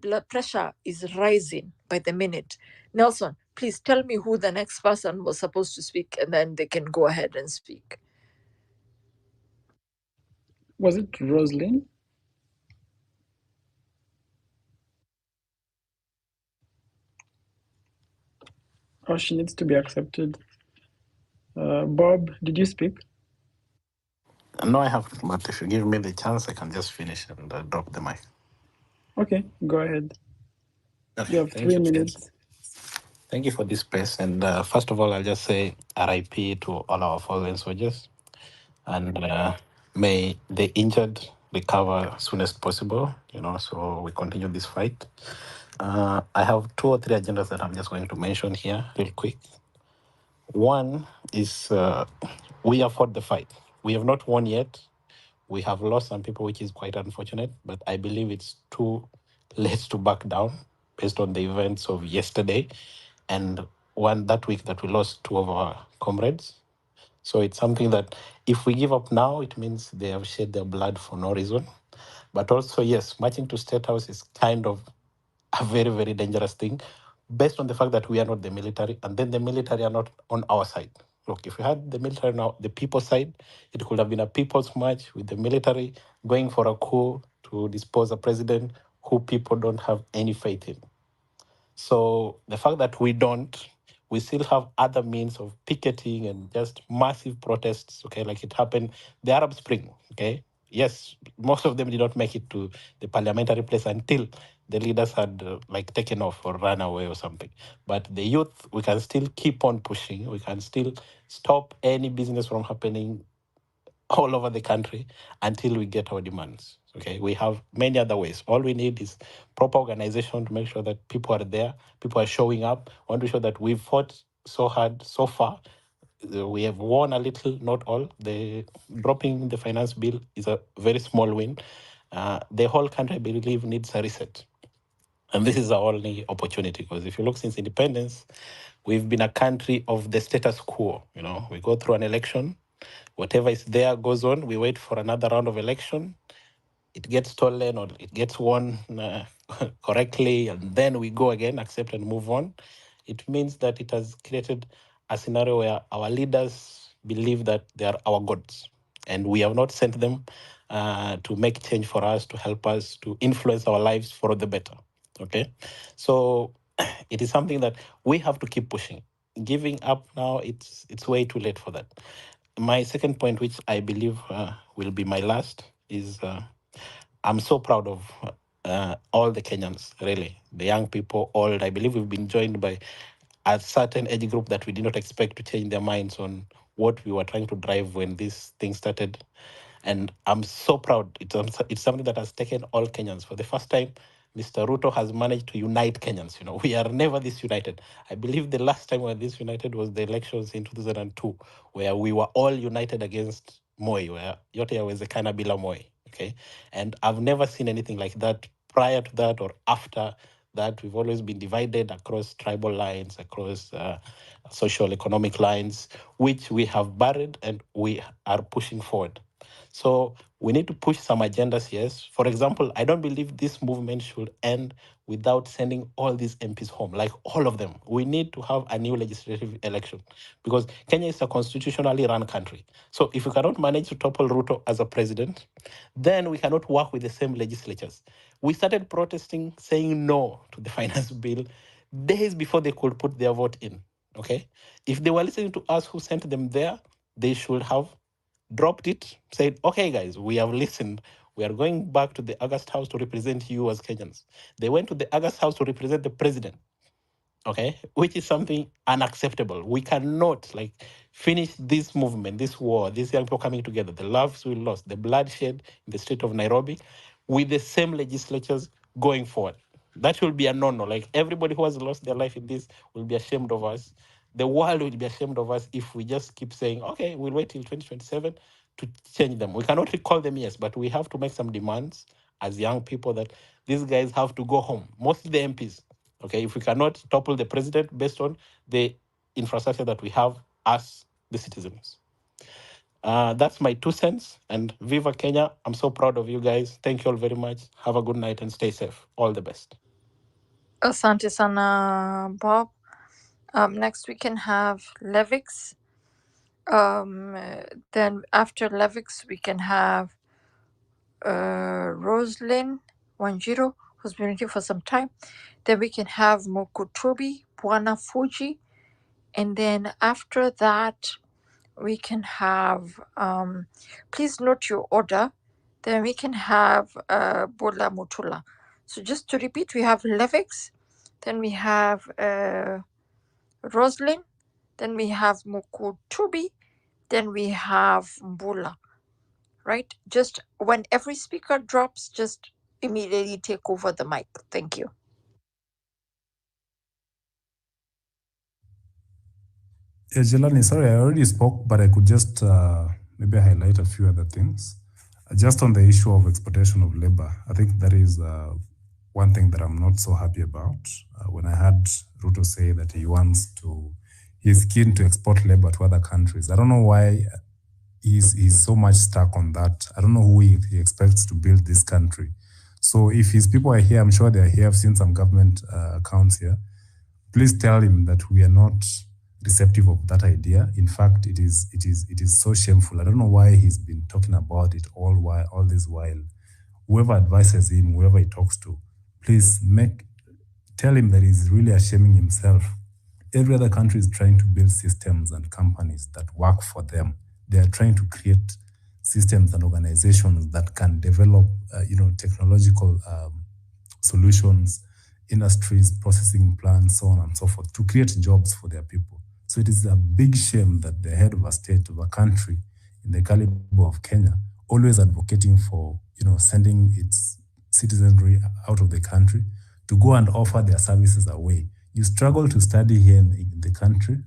blood pressure is rising by the minute. Nelson, please tell me who the next person was supposed to speak, and then they can go ahead and speak. Was it Rosalind? Oh, she needs to be accepted. Bob, did you speak? No, I haven't, but if you give me the chance, I can just finish and drop the mic. Okay, go ahead. Okay, You have thank 3 you, Ken. minutes. Thank you for this space. And first of all, I'll just say RIP to all our fallen soldiers. And may the injured recover soonest possible, so we continue this fight. I have 2 or 3 agendas that I'm just going to mention here real quick. One is we have fought the fight. We have not won yet. We have lost some people, which is quite unfortunate, but I believe it's too late to back down based on the events of yesterday and one that week that we lost 2 of our comrades. So it's something that if we give up now, it means they have shed their blood for no reason. But also, yes, marching to State House is kind of a very, very dangerous thing based on the fact that we are not the military and then the military are not on our side. Look, if we had the military now, the people's side, it could have been a people's march with the military going for a coup to dispose a president who people don't have any faith in. So the fact that we don't, we still have other means of picketing and just massive protests, okay, like it happened, the Arab Spring, okay? Yes, most of them did not make it to the parliamentary place until the leaders had like taken off or run away or something. But the youth, we can still keep on pushing. We can still stop any business from happening all over the country until we get our demands. Okay, we have many other ways. All we need is proper organization to make sure that people are there, people are showing up. I want to show that we've fought so hard so far. We have won a little, not all. The dropping the finance bill is a very small win. The whole country, I believe, needs a reset. And this is our only opportunity because if you look since independence, we've been a country of the status quo. We go through an election, whatever is there goes on. We wait for another round of election. It gets stolen or it gets won correctly, and then we go again, accept and move on. It means that it has created a scenario where our leaders believe that they are our gods, and we have not sent them to make change for us, to help us, to influence our lives for the better. Okay, so it is something that we have to keep pushing. Giving up now, it's way too late for that. My second point, which I believe will be my last, is I'm so proud of all the Kenyans, really, the young people, old. I believe we've been joined by a certain age group that we did not expect to change their minds on what we were trying to drive when this thing started. And I'm so proud. It's something that has taken all Kenyans. For the first time, Mr. Ruto has managed to unite Kenyans. We are never this united. I believe the last time we were this united was the elections in 2002, where we were all united against Moi, where yote yawezekana bila Moi. Okay, and I've never seen anything like that prior to that or after that. We've always been divided across tribal lines, across social economic lines, which we have buried and we are pushing forward. So we need to push some agendas, yes. For example, I don't believe this movement should end without sending all these MPs home, like all of them. We need to have a new legislative election because Kenya is a constitutionally run country. So if we cannot manage to topple Ruto as a president, then we cannot work with the same legislatures. We started protesting, saying no to the finance bill days before they could put their vote in. Okay? If they were listening to us who sent them there, they should have dropped it, said, okay, guys, we have listened. We are going back to the August House to represent you as Kenyans. They went to the August House to represent the president, okay, which is something unacceptable. We cannot finish this movement, this war, these young people coming together, the lives we lost, the bloodshed in the state of Nairobi, with the same legislatures going forward. That will be a no-no. Like everybody who has lost their life in this will be ashamed of us. The world will be ashamed of us if we just keep saying, okay, we'll wait till 2027 to change them. We cannot recall them, yes, but we have to make some demands as young people that these guys have to go home, mostly the MPs. Okay, if we cannot topple the president based on the infrastructure that we have as the citizens. That's my 2 cents. And Viva Kenya. I'm so proud of you guys. Thank you all very much. Have a good night and stay safe. All the best. Asante sana, Bob. Next we can have Levix. Then after Levix we can have Roslyn Wanjiro, who's been waiting for some time. Then we can have Mokutobi, Bwana Fuji. And then after that, we can have, please note your order. Then we can have Bola Mutula. So just to repeat, we have Levix, then we have Roslyn, then we have Mukutubi, then we have Mbula, right? Just when every speaker drops, just immediately take over the mic. Thank you. Yeah, Jelani, sorry, I already spoke, but I could just maybe highlight a few other things. Just on the issue of exportation of labor, I think that is one thing that I'm not so happy about. When I heard Ruto say that he's keen to export labor to other countries, I don't know why he's so much stuck on that. I don't know who he expects to build this country. So if his people are here, I'm sure they are here. I've seen some government accounts here. Please tell him that we are not receptive of that idea. In fact, it is so shameful. I don't know why he's been talking about it all this while. Whoever advises him, whoever he talks to, please tell him that he's really shaming himself. Every other country is trying to build systems and companies that work for them. They are trying to create systems and organizations that can develop, technological solutions, industries, processing plants, so on and so forth, to create jobs for their people. So it is a big shame that the head of a state, of a country in the caliber of Kenya, always advocating for, sending its citizenry out of the country to go and offer their services away. You struggle to study here in the country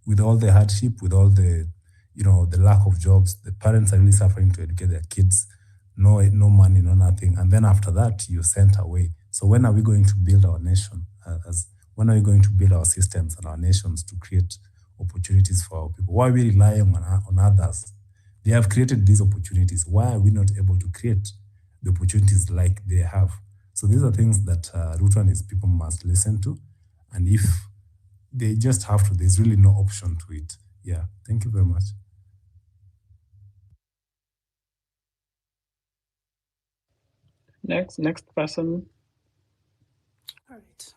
with all the hardship, with all the, the lack of jobs. The parents are really suffering to educate their kids. No money, no nothing. And then after that, you're sent away. So when are we going to build our nation? When are we going to build our systems and our nations to create opportunities for our people? Why are we relying on others? They have created these opportunities. Why are we not able to create the opportunities like they have? So these are things that Ruto and his people must listen to. And if they just have to, there's really no option to it. Yeah, thank you very much. Next person. All right.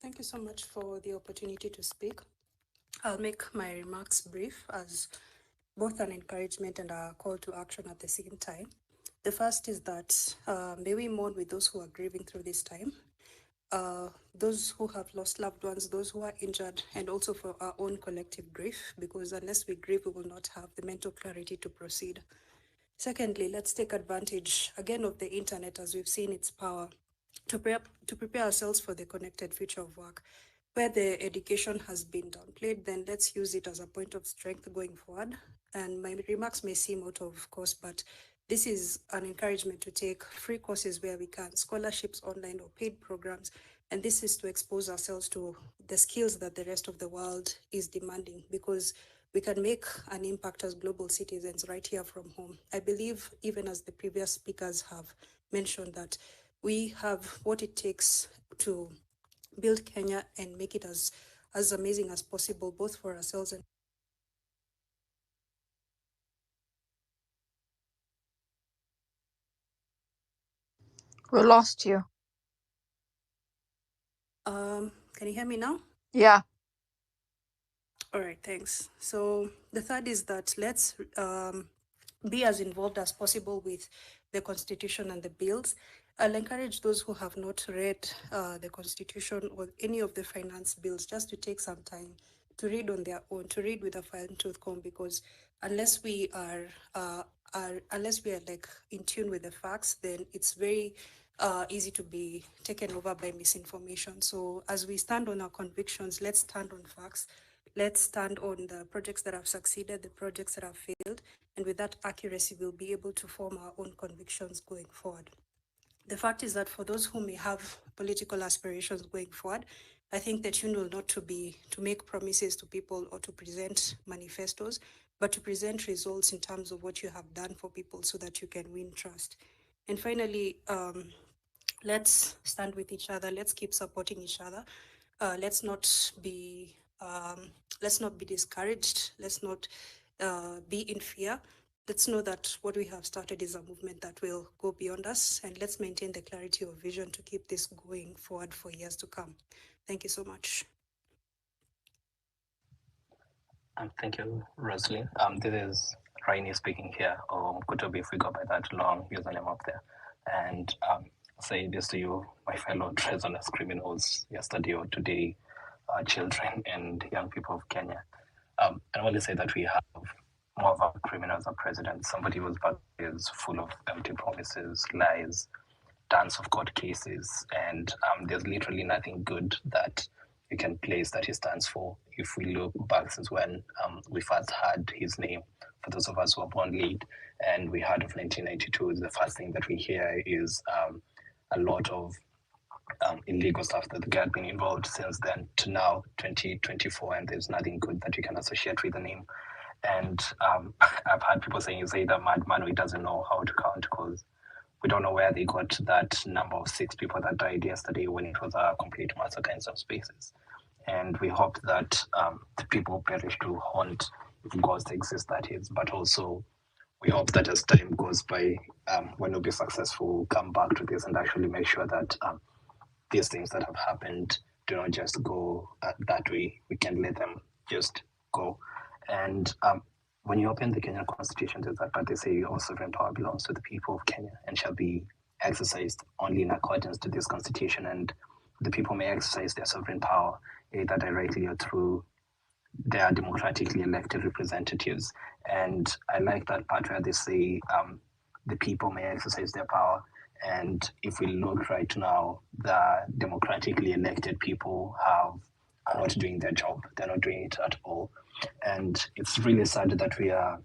Thank you so much for the opportunity to speak. I'll make my remarks brief as both an encouragement and a call to action at the same time. The first is that may we mourn with those who are grieving through this time, those who have lost loved ones, those who are injured, and also for our own collective grief, because unless we grieve, we will not have the mental clarity to proceed. Secondly, let's take advantage again of the internet as we've seen its power to prepare ourselves for the connected future of work. Where the education has been downplayed, then let's use it as a point of strength going forward. And my remarks may seem out of course, but this is an encouragement to take free courses where we can, scholarships online or paid programs. And this is to expose ourselves to the skills that the rest of the world is demanding, because we can make an impact as global citizens right here from home. I believe, even as the previous speakers have mentioned, that we have what it takes to build Kenya and make it as amazing as possible, both for ourselves and We lost you. can you hear me now? Yeah. All right, thanks. So the third is that let's be as involved as possible with the Constitution and the bills. I'll encourage those who have not read the Constitution or any of the finance bills just to take some time to read on their own, to read with a fine-tooth comb, because unless we are like in tune with the facts, then it's very easy to be taken over by misinformation. So as we stand on our convictions, let's stand on facts. Let's stand on the projects that have succeeded, the projects that have failed, and with that accuracy, we'll be able to form our own convictions going forward. The fact is that for those who may have political aspirations going forward, I think the tune will not to make promises to people or to present manifestos, but to present results in terms of what you have done for people so that you can win trust. And finally, let's stand with each other. Let's keep supporting each other. Let's not be discouraged. Let's not be in fear. Let's know that what we have started is a movement that will go beyond us, and let's maintain the clarity of vision to keep this going forward for years to come. Thank you so much. Thank you, Rosalie. This is Rainy speaking here, or Kutobi if we go by that long username up there. And say this to you, my fellow treasonous criminals, yesterday or today, children and young people of Kenya. I want to say that we have more of our criminals as president, somebody whose back is full of empty promises, lies, tons of court cases, and there's literally nothing good that you can place that he stands for. If we look back since when we first heard his name, for those of us who were born late, and we heard of 1992, the first thing that we hear is a lot of illegal stuff that the guy had been involved since then to now, 2024, and there's nothing good that you can associate with the name. And I've had people saying he's either madman or he doesn't know how to count because we don't know where they got that number of 6 people that died yesterday when it was a complete massacre in some spaces. And we hope that the people perish to haunt, if ghosts exist, that is, but also we hope that as time goes by, when we'll be successful, we'll come back to this and actually make sure that these things that have happened do not just go that way. We can let them just go. And when you open the Kenyan Constitution, there's that part they say all sovereign power belongs to the people of Kenya and shall be exercised only in accordance to this Constitution. And the people may exercise their sovereign power either directly or through their democratically elected representatives. And I like that part where they say the people may exercise their power. And if we look right now, the democratically elected people are not doing their job. They're not doing it at all. And it's really sad that we are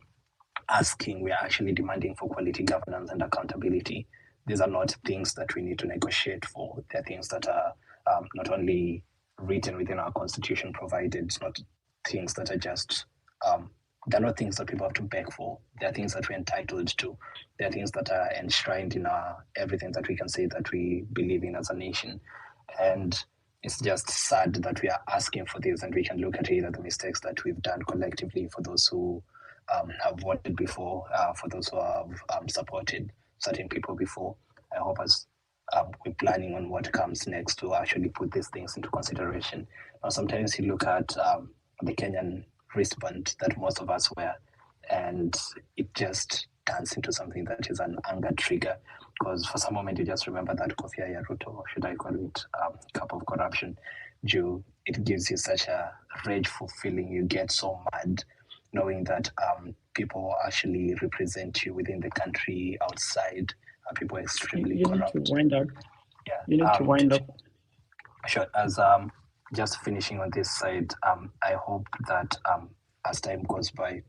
actually demanding for quality governance and accountability. These are not things that we need to negotiate for. They're things that are not only written within our constitution provided, it's not things that are just, they're not things that people have to beg for. They're things that we're entitled to. They're things that are enshrined in everything that we can say that we believe in as a nation. And it's just sad that we are asking for this, and we can look at either the mistakes that we've done collectively for those who have voted before, for those who have supported certain people before. I hope as we're planning on what comes next to actually put these things into consideration. Now, sometimes you look at the Kenyan wristband that most of us wear, and it just turns into something that is an anger trigger. Because for some moment you just remember that Kofia ya Ruto, or should I call it cup of corruption, it gives you such a rageful feeling. You get so mad knowing that people actually represent you within the country, outside, people are extremely You corrupt. need to wind up. Yeah. You need to wind up. Sure. As just finishing on this side, I hope that as time goes by,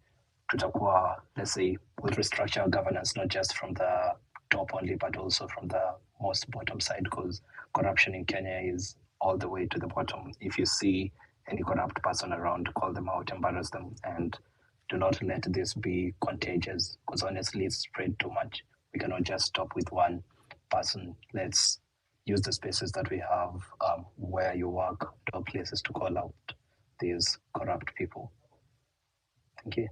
tutakuwa, let's say, we'll restructure our governance not just from the top only, but also from the most bottom side, because corruption in Kenya is all the way to the bottom. If you see any corrupt person around, call them out, embarrass them, and do not let this be contagious, because honestly, it's spread too much. We cannot just stop with one person. Let's use the spaces that we have where you work, to places to call out these corrupt people. Thank you.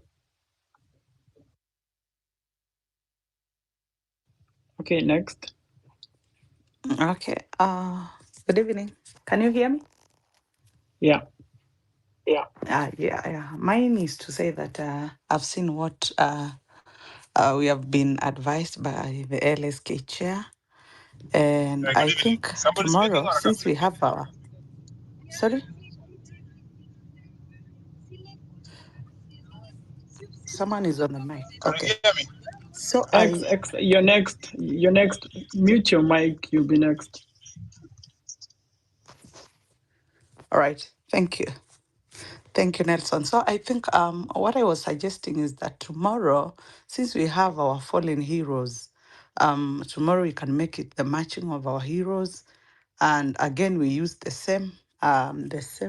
Okay, next. Okay. Good evening. Can you hear me? Yeah. Yeah. Mine is to say that I've seen what we have been advised by the LSK chair, and I think tomorrow, since we have our sorry, someone is on the mic. Okay. So You're next. You're next. Mute your mic. You'll be next. All right. Thank you. Thank you, Nelson. So I think what I was suggesting is that tomorrow, since we have our fallen heroes, tomorrow we can make it the marching of our heroes, and again we use the same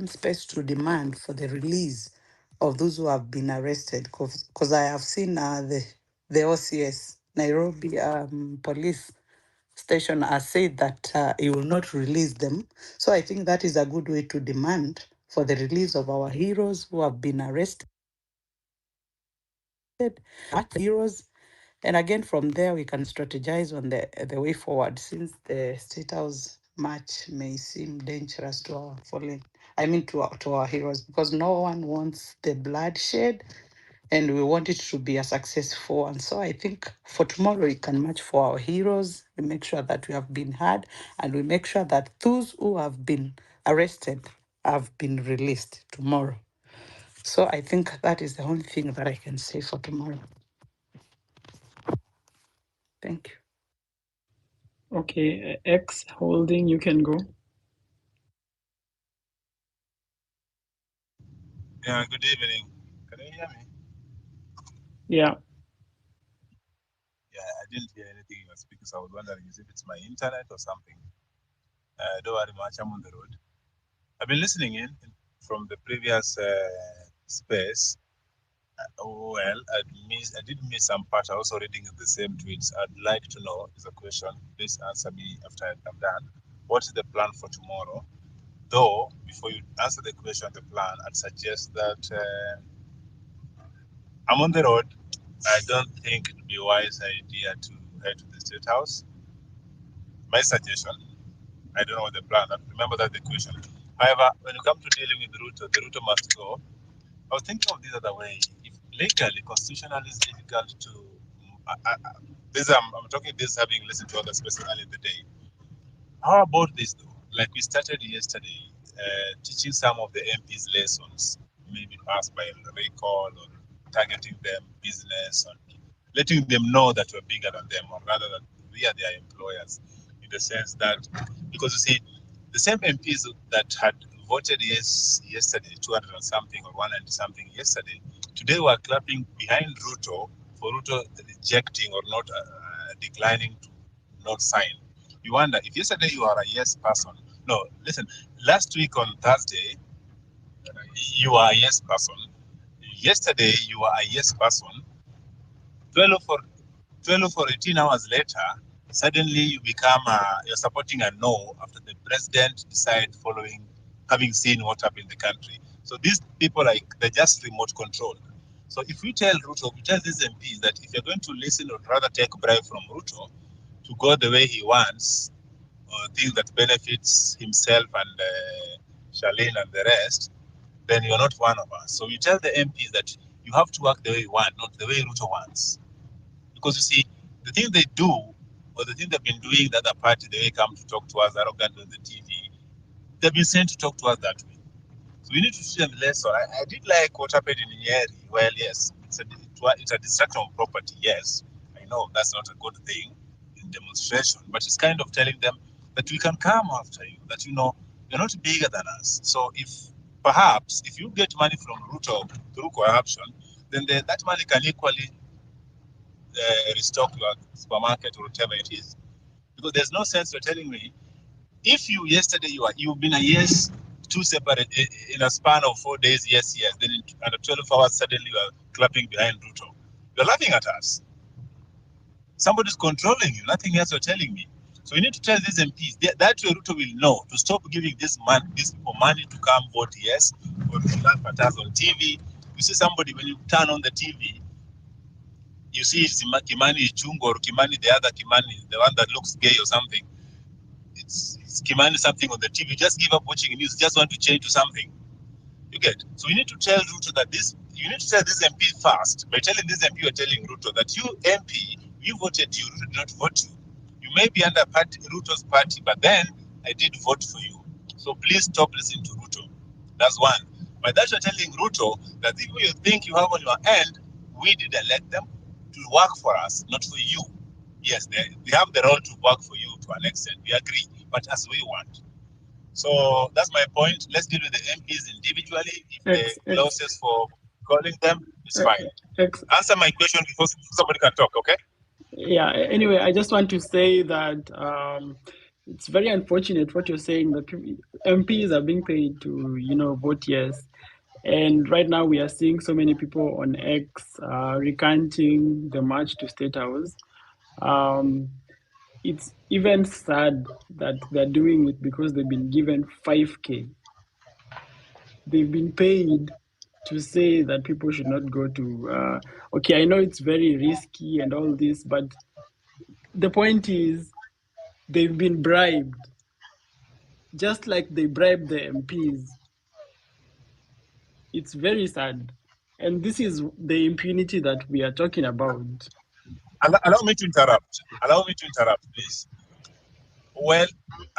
space to demand for the release of those who have been arrested. Because I have seen the OCS Nairobi police station has said that he will not release them. So I think that is a good way to demand for the release of our heroes who have been arrested, heroes. And again, from there, we can strategize on the way forward, since the State House march may seem dangerous to our fallen, to our heroes, because no one wants the bloodshed and we want it to be a successful one. So I think for tomorrow, we can march for our heroes. We make sure that we have been heard, and we make sure that those who have been arrested have been released tomorrow. So I think that is the only thing that I can say for tomorrow. Thank you. Okay, X Holding, you can go. Yeah, good evening. Can you hear me? Yeah. Yeah, I didn't hear anything you were speaking, so I was wondering if it's my internet or something. Don't worry much, I'm on the road. I've been listening in from the previous space. Well, I did miss some part. I also reading the same tweets. I'd like to know, is a question. Please answer me after I'm done. What is the plan for tomorrow? Though, before you answer the question, the plan, I'd suggest that I'm on the road. I don't think it would be a wise idea to head to the State House. My suggestion, I don't know what the plan is. Remember that the question. However, when you come to dealing with Ruto, the Ruto must go. I was thinking of this other way. If legally, constitutionally, it's difficult to. I'm talking this having listened to other spaces earlier in the day. How about this though? Like we started yesterday, teaching some of the MPs lessons, maybe passed by recall or targeting them business and letting them know that we're bigger than them, or rather that we are their employers, in the sense that, because you see, the same MPs that had voted yes yesterday, 200 and something or 190 something yesterday, today were clapping behind Ruto for Ruto rejecting or not declining to not sign. You wonder if yesterday you are a yes person. No, listen, last week on Thursday, you are a yes person. Yesterday, you are a yes person. 12 or 18 hours later, suddenly you become, you're supporting a no after the president decided following, having seen what happened in the country. So these people, they're just remote controlled. So if we tell Ruto, we tell these MPs that if you're going to listen or rather take bribe from Ruto to go the way he wants, things that benefits himself and Charlene and the rest, then you're not one of us. So we tell the MPs that you have to work the way you want, not the way Ruto wants. Because you see, the thing they do, or the thing they've been doing, the other party, the way they come to talk to us arrogant on the TV, they've been sent to talk to us that way. So we need to teach them lesson. I did like what happened in Nyeri. Well, yes, it's a destruction of property. Yes, I know that's not a good thing in demonstration, but it's kind of telling them that we can come after you. That you're not bigger than us. So if perhaps if you get money from Ruto through corruption, then that money can equally restock your supermarket or whatever it is. Because there's no sense you're telling me if yesterday you've been a yes, two separate in a span of 4 days, yes, then under 12 hours suddenly you are clapping behind Ruto. You're laughing at us. Somebody's controlling you. Nothing else you're telling me. So we need to tell these MPs that way Ruto will know to stop giving these people money to come vote yes, or to laugh at us on TV. You see somebody when you turn on the TV, you see Kimani Ichungo or Kimani, the other Kimani, the one that looks gay or something. It's Kimani something on the TV. Just give up watching news. Just want to change to something. You get. So we need to tell Ruto that you need to tell this MP first. By telling this MP, you're telling Ruto that you MP, we voted you. Ruto did not vote you. You may be under Ruto's party, but then I did vote for you. So please stop listening to Ruto. That's one. By that you're telling Ruto that the people you think you have on your end, we did elect them to work for us, not for you. Yes, they have the role to work for you to an extent. We agree, but as we want. So that's my point. Let's deal with the MPs individually. If the clauses for calling them is fine. Answer my question before somebody can talk, okay? Yeah, anyway, I just want to say that it's very unfortunate what you're saying, that MPs are being paid to, vote yes. And right now we are seeing so many people on X recanting the march to State House. it's even sad that they're doing it because they've been given 5K. They've been paid to say that people should not go to. Okay, I know it's very risky and all this, but the point is they've been bribed, just like they bribed the MPs. It's very sad. And this is the impunity that we are talking about. Allow me to interrupt. Allow me to interrupt, please. Well,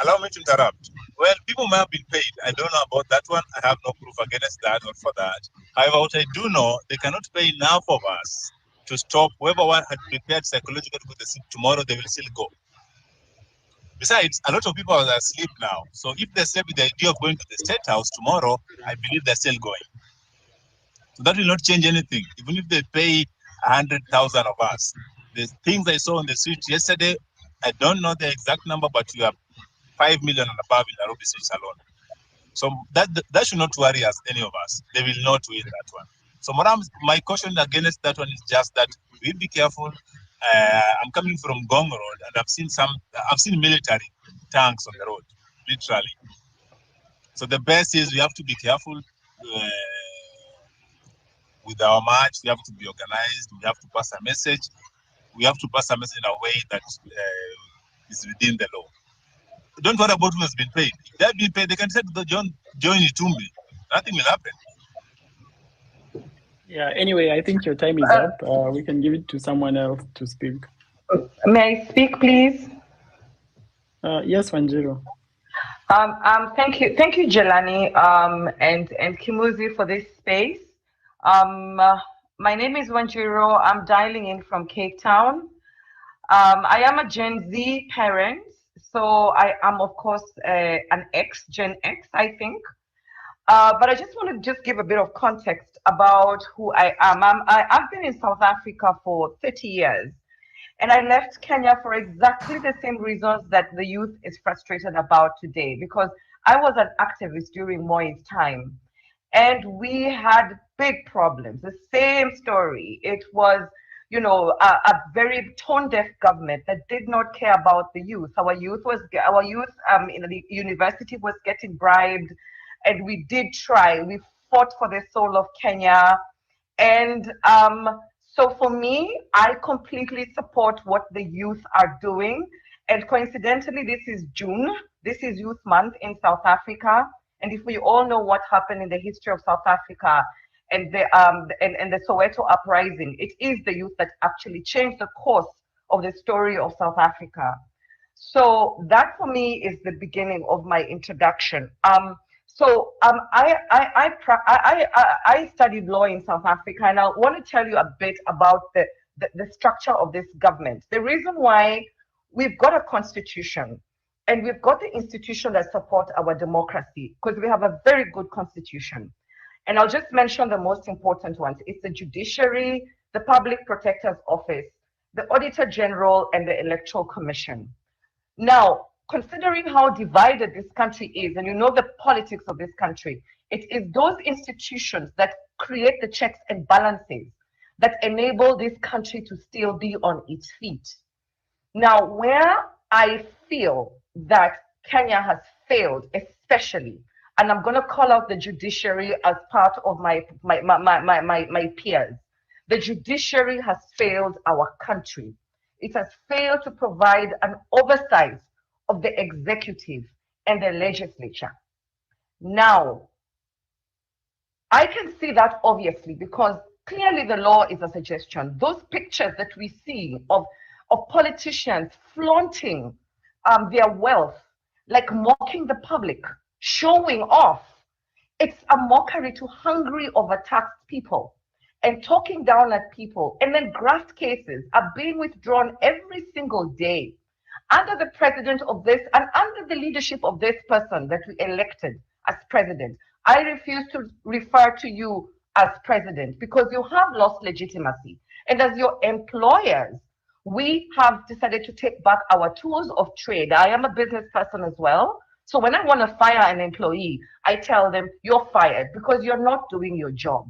allow me to interrupt. Well, people may have been paid. I don't know about that one. I have no proof against that or for that. However, what I do know, they cannot pay enough of us to stop whoever one had prepared psychologically to go to the seat tomorrow, they will still go. Besides, a lot of people are asleep now. So if they stay with the idea of going to the State House tomorrow, I believe they're still going. So that will not change anything. Even if they pay 100,000 of us. The things I saw on the street yesterday, I don't know the exact number, but you have 5 million and above in Nairobi streets alone. So that should not worry us, any of us. They will not win that one. So my caution against that one is just that we be careful. I'm coming from Gong Road, and I've seen military tanks on the road, literally. So the best is we have to be careful with our march. We have to be organized. We have to pass a message. We have to pass a message in a way that is within the law. Don't worry about who has been paid. If they have been paid, they can say to join Itumbi. Nothing will happen. Yeah, anyway, I think your time is up. We can give it to someone else to speak. May I speak, please? Yes, Wanjiro. Thank you, Jelani, and Kimuzi for this space. My name is Wanjiro. I'm dialing in from Cape Town. I am a Gen Z parent, so I am, of course, an Gen X, I think. But I just want to just give a bit of context about who I am. I've been in South Africa for 30 years, and I left Kenya for exactly the same reasons that the youth is frustrated about today, because I was an activist during Moi's time, and we had big problems. The same story. It was, a very tone-deaf government that did not care about the youth. Our youth in the university was getting bribed, and we did try. We fought for the soul of Kenya, and so for me, I completely support what the youth are doing. And coincidentally, this is June. This is Youth Month in South Africa. And if we all know what happened in the history of South Africa and the Soweto uprising, it is the youth that actually changed the course of the story of South Africa. So that for me is the beginning of my introduction. I studied law in South Africa, and I want to tell you a bit about the structure of this government. The reason why we've got a constitution and we've got the institution that support our democracy, because we have a very good constitution. And I'll just mention the most important ones. It's the judiciary, the public protector's office, the auditor general, and the electoral commission. Now, considering how divided this country is, and you know the politics of this country, it is those institutions that create the checks and balances that enable this country to still be on its feet. Now, where I feel that Kenya has failed, especially, and I'm going to call out the judiciary as part of my peers, the judiciary has failed our country. It has failed to provide an oversight of the executive and the legislature. Now, I can see that obviously because clearly the law is a suggestion. Those pictures that we see of politicians flaunting their wealth, like mocking the public, showing off, it's a mockery to hungry, overtaxed people and talking down at people. And then graft cases are being withdrawn every single day under the president of this and under the leadership of this person that we elected as president. I refuse to refer to you as president because you have lost legitimacy. And as your employers, we have decided to take back our tools of trade. I am a business person as well. So when I want to fire an employee, I tell them, you're fired because you're not doing your job.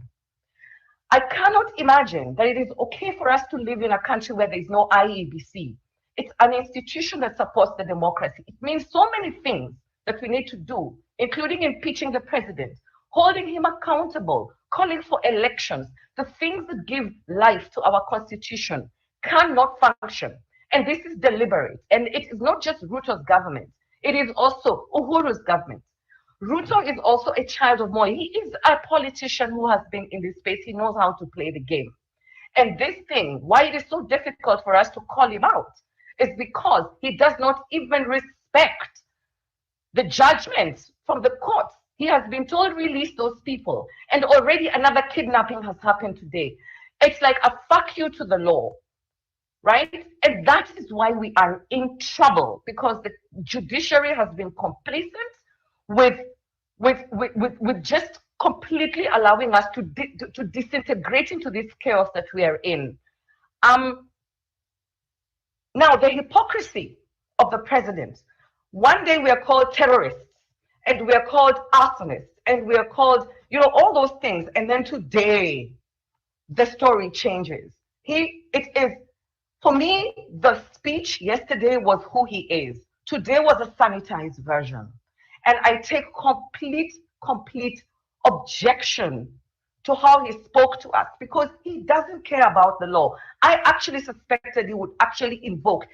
I cannot imagine that it is okay for us to live in a country where there is no IEBC. It's an institution that supports the democracy. It means so many things that we need to do, including impeaching the president, holding him accountable, calling for elections. The things that give life to our constitution cannot function. And this is deliberate. And it is not just Ruto's government, it is also Uhuru's government. Ruto is also a child of Moi. He is a politician who has been in this space. He knows how to play the game. And this thing, why it is so difficult for us to call him out, is because he does not even respect the judgments from the courts. He has been told release those people, and already another kidnapping has happened today. It's like a fuck you to the law, right? And that is why we are in trouble, because the judiciary has been complacent with just completely allowing us to disintegrate into this chaos that we are in. Now, the hypocrisy of the president. One day we are called terrorists, and we are called arsonists, and we are called, all those things. And then today, the story changes. It is, for me, the speech yesterday was who he is. Today was a sanitized version. And I take complete objection to how he spoke to us, because he doesn't care about the law. I actually suspected he would actually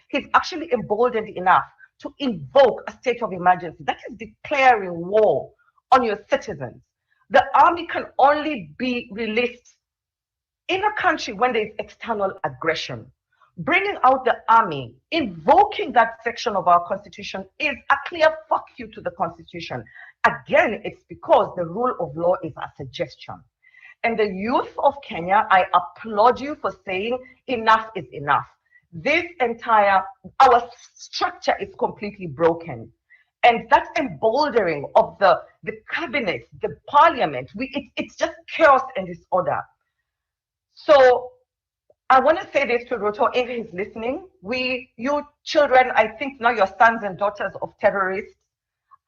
he's actually emboldened enough to invoke a state of emergency. That is declaring war on your citizens. The army can only be released in a country when there is external aggression. Bringing out the army, invoking that section of our constitution is a clear fuck you to the constitution. Again, it's because the rule of law is a suggestion. And the youth of Kenya, I applaud you for saying enough is enough. Our structure is completely broken. And that emboldening of the cabinet, the parliament, it's just chaos and disorder. So I want to say this to Ruto if he's listening. You children, I think now you're sons and daughters of terrorists.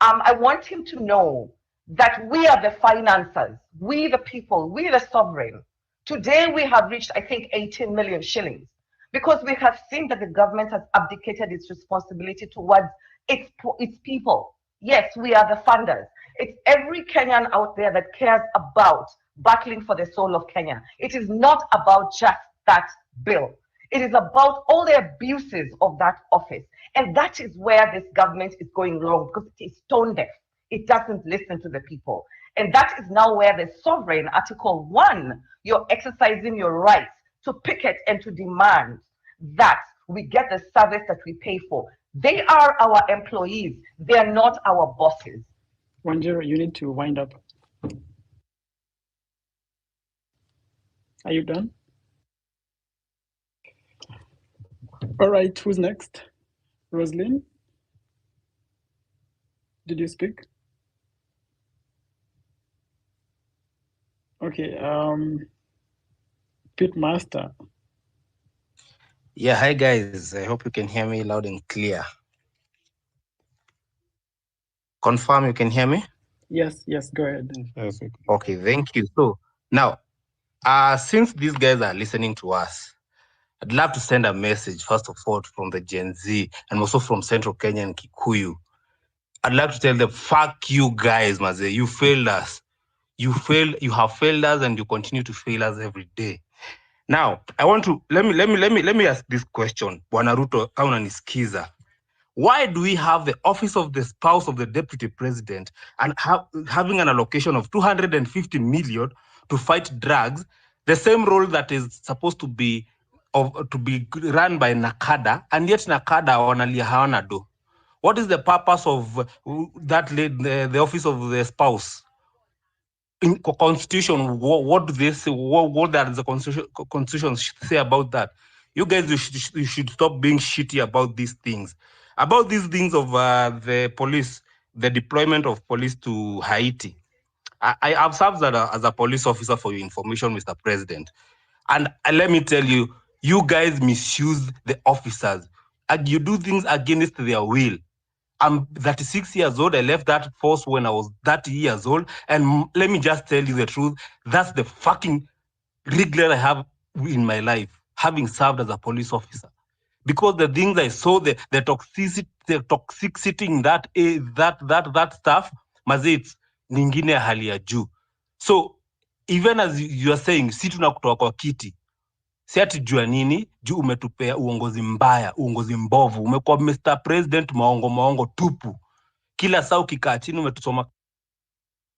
I want him to know that we are the financiers, we the people, we the sovereign. Today we have reached, I think, 18 million shillings, because we have seen that the government has abdicated its responsibility towards its people. Yes, we are the funders. It's every Kenyan out there that cares about battling for the soul of Kenya. It is not about just that bill. It is about all the abuses of that office. And that is where this government is going wrong, because it is tone deaf. It doesn't listen to the people. And that is now where the sovereign, Article 1, you're exercising your rights to picket and to demand that we get the service that we pay for. They are our employees. They are not our bosses. Wanjiro, you need to wind up. Are you done? All right, who's next? Roslyn? Did you speak? Okay, Pit Master. Yeah, hi guys. I hope you can hear me loud and clear. Confirm you can hear me? Yes, go ahead. Okay, thank you. So now, since these guys are listening to us, I'd love to send a message, first of all, from the Gen Z and also from Central Kenya and Kikuyu. I'd like to tell them, fuck you guys, Maze. You failed us. You have failed us, and you continue to fail us every day. Now, I want to let me ask this question, Bwana Ruto, kama unanisikiza. Why do we have the office of the spouse of the deputy president and having an allocation of 250 million to fight drugs, the same role that is supposed to be run by Nakada, and yet Nakada wanalia hawana do? What is the purpose of the office of the spouse? In constitution, what do they say? What does the constitution say about that? You guys, you should stop being shitty about these things. About these things of the police, the deployment of police to Haiti. I have served as a police officer, for your information, Mr. President. And let me tell you, you guys misuse the officers. And you do things against their will. I'm 36 years old. I left that force when I was 30 years old. And let me just tell you the truth. That's the fucking regret I have in my life, having served as a police officer. because the things I saw, the toxicity in that stuff, mazi, it's ningine hali ya juu. So even as you are saying, si tunakutoa kwa kiti, si ati jua nini, juu umetupea uongozi mbaya, uongozi mbovu, umekuwa Mr. President maongo tupu. Kila saa ukikaa chini umetusoma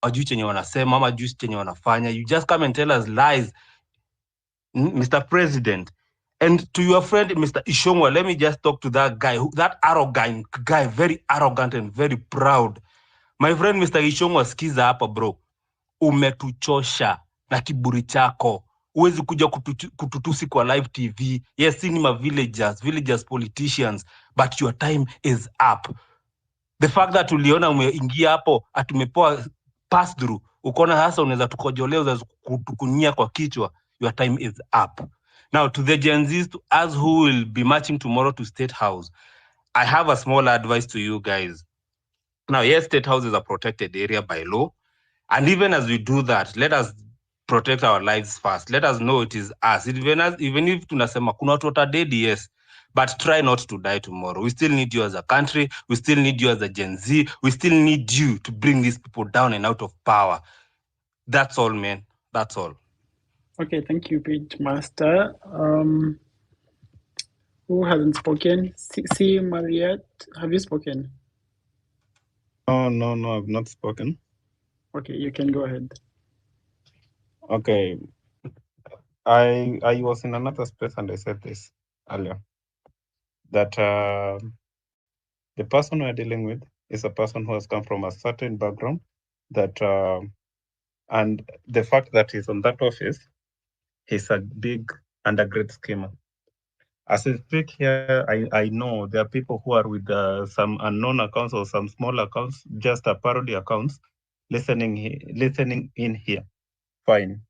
wajui chenye wanasema ama juu chenye wanafanya. You just come and tell us lies, Mr. President. And to your friend, Mr. Ishongwa, let me just talk to that guy, that arrogant guy, very arrogant and very proud. My friend, Mr. Ishongwa, skiza hapa bro. Umetuchosha na kiburi chako. Uwezi kuja kututusi kwa live TV. Yes, cinema villagers, politicians, but your time is up. The fact that uliona umeingia hapo atumepoa pass through, ukaona sasa unaweza tukojolea, unaweza kutukunyia kwa kichwa, your time is up. Now to the Gen Zs, to us who will be marching tomorrow to State House, I have a small advice to you guys. Now, yes, State House is a protected area by law. And even as we do that, let us protect our lives first. Let us know it is us. Even if tunasema kuna watu watadedi, yes, but try not to die tomorrow. We still need you as a country. We still need you as a Gen Z. We still need you to bring these people down and out of power. That's all, man. That's all. Okay, thank you, Page Master. Who hasn't spoken? C. Mariette, have you spoken? No, I've not spoken. Okay, you can go ahead. Okay. I was in another space and I said this earlier, that the person we're dealing with is a person who has come from a certain background, that and the fact that he's on that office, he's a big and a great schemer. As I speak here, I know there are people who are with some unknown accounts or some small accounts, just a parody accounts, listening in here. Fine.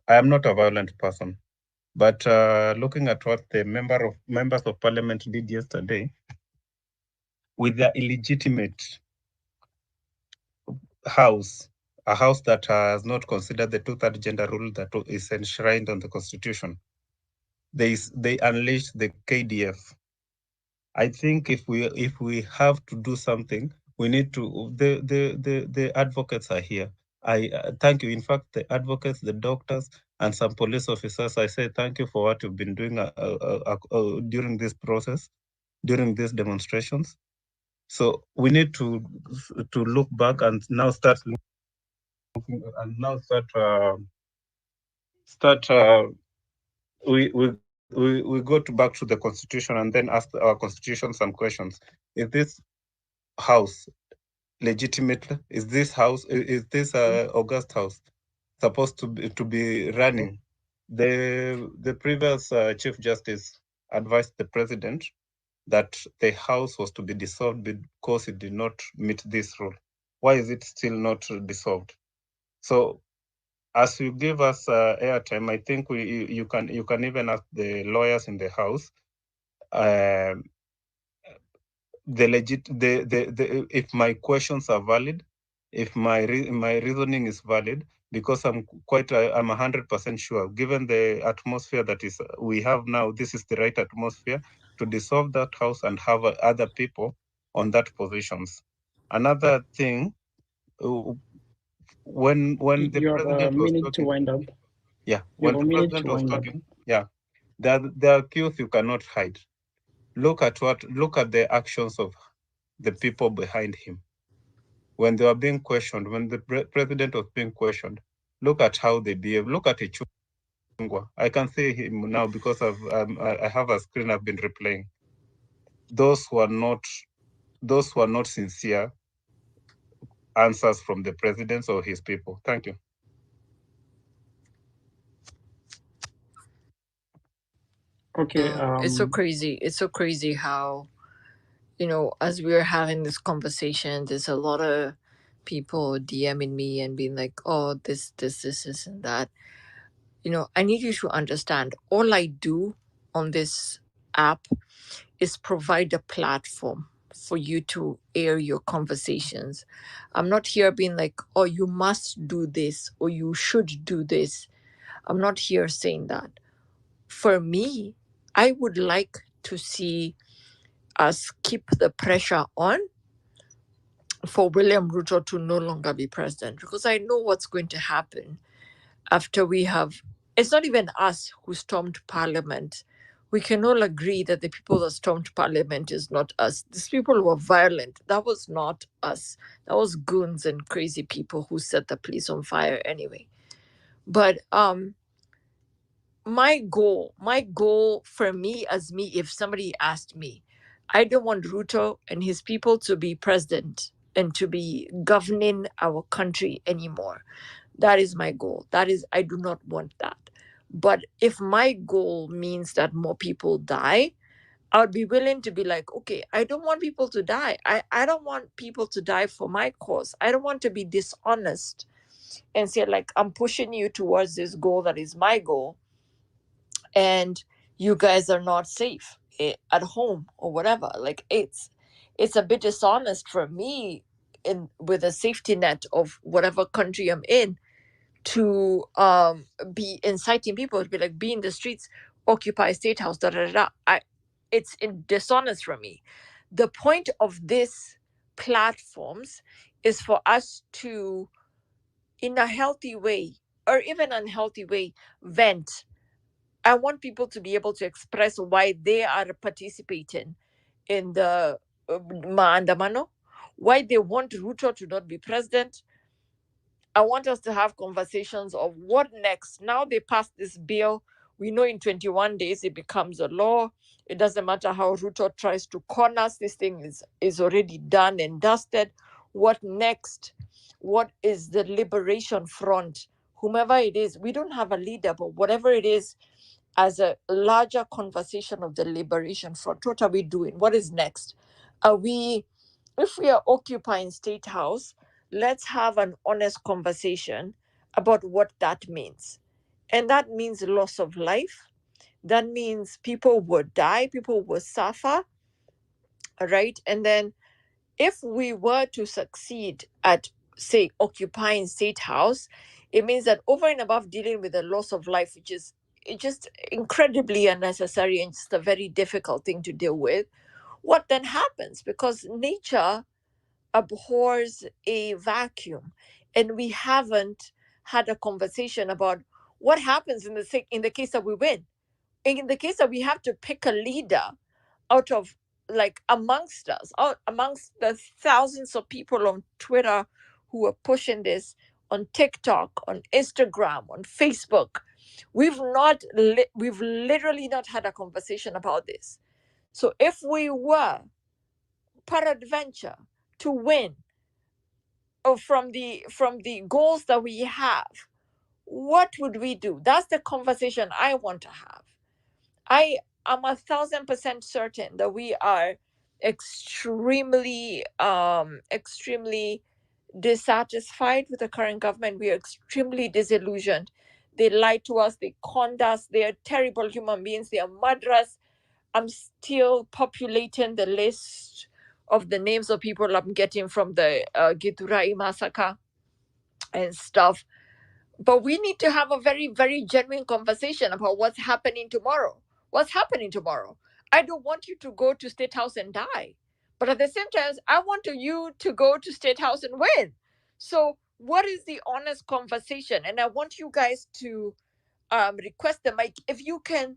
I am not a violent person, but looking at what the members of parliament did yesterday with their illegitimate house, a house that has not considered the two-third gender rule that is enshrined on the constitution, they unleashed the KDF. I think if we have to do something, we need to. The advocates are here. I thank you. In fact, the advocates, the doctors, and some police officers, I say thank you for what you've been doing during this process, during these demonstrations. So we need to look back and now start looking and now we go back to the constitution and then ask our constitution some questions. Is this house legitimate? Is this August House supposed to be running? The previous Chief Justice advised the president that the house was to be dissolved because it did not meet this rule. Why is it still not dissolved? So as you give us airtime, I think you can even ask the lawyers in the house if my questions are valid, if my reasoning is valid, because I'm 100% sure, given the atmosphere that is we have now, this is the right atmosphere to dissolve that house and have other people on that positions. Another thing, when the you president have a was minute talking, to wind up. yeah, You when have the a minute president to was wind up. talking, yeah, there are cues you cannot hide. Look at the actions of the people behind him. When they were being questioned, when the president was being questioned, look at how they behave. Look at Ichungwa. I can see him now because I have a screen I've been replaying. Those who are not sincere answers from the president or his people. Thank you. Okay. It's so crazy. It's so crazy how, as we are having this conversation, there's a lot of people DMing me and being like, oh, this, and that. I need you to understand all I do on this app is provide a platform for you to air your conversations. I'm not here being like, oh, you must do this or you should do this. I'm not here saying that. For me, I would like to see us keep the pressure on for William Ruto to no longer be president, because I know what's going to happen after we have. It's not even us who stormed parliament. We can all agree that the people that stormed parliament is not us. These people were violent. That was not us. That was goons and crazy people who set the place on fire anyway. But my goal for me, as me, if somebody asked me, I don't want Ruto and his people to be president and to be governing our country anymore. That is my goal. I do not want that. But if my goal means that more people die, I would be willing to be like, okay, I don't want people to die. I don't want people to die for my cause. I don't want to be dishonest and say, like, I'm pushing you towards this goal that is my goal, and you guys are not safe at home or whatever. Like, it's a bit dishonest for me with a safety net of whatever country I'm in to be inciting people to be like, be in the streets, occupy state house, da da da. It's dishonest for me. The point of this platforms is for us to, in a healthy way or even unhealthy way, vent. I want people to be able to express why they are participating in the maandamano, why they want Ruto to not be president. I want us to have conversations of what next. Now they passed this bill. We know in 21 days it becomes a law. It doesn't matter how Ruto tries to con us. This thing is already done and dusted. What next? What is the Liberation Front? Whomever it is, we don't have a leader, but whatever it is, as a larger conversation of the Liberation Front, what are we doing? What is next? If we are occupying State House, let's have an honest conversation about what that means. And that means loss of life. That means people would die, people will suffer, right? And then if we were to succeed at, say, occupying State House, it means that over and above dealing with the loss of life, which is just incredibly unnecessary and just a very difficult thing to deal with, what then happens? Because nature abhors a vacuum, and we haven't had a conversation about what happens in the case that we win. In the case that we have to pick a leader out of, like, amongst us, amongst the thousands of people on Twitter who are pushing this, on TikTok, on Instagram, on Facebook, we've literally not had a conversation about this. So if we were peradventure to win, or from the goals that we have, what would we do? That's the conversation I want to have. I am 1,000% certain that we are extremely dissatisfied with the current government. We are extremely disillusioned. They lied to us, they conned us, they are terrible human beings, they are murderers. I'm still populating the list of the names of people I'm getting from the Githurai massacre and stuff. But we need to have a very, very genuine conversation about what's happening tomorrow. What's happening tomorrow? I don't want you to go to State House and die. But at the same time, I want you to go to State House and win. So what is the honest conversation? And I want you guys to request the mic. If you can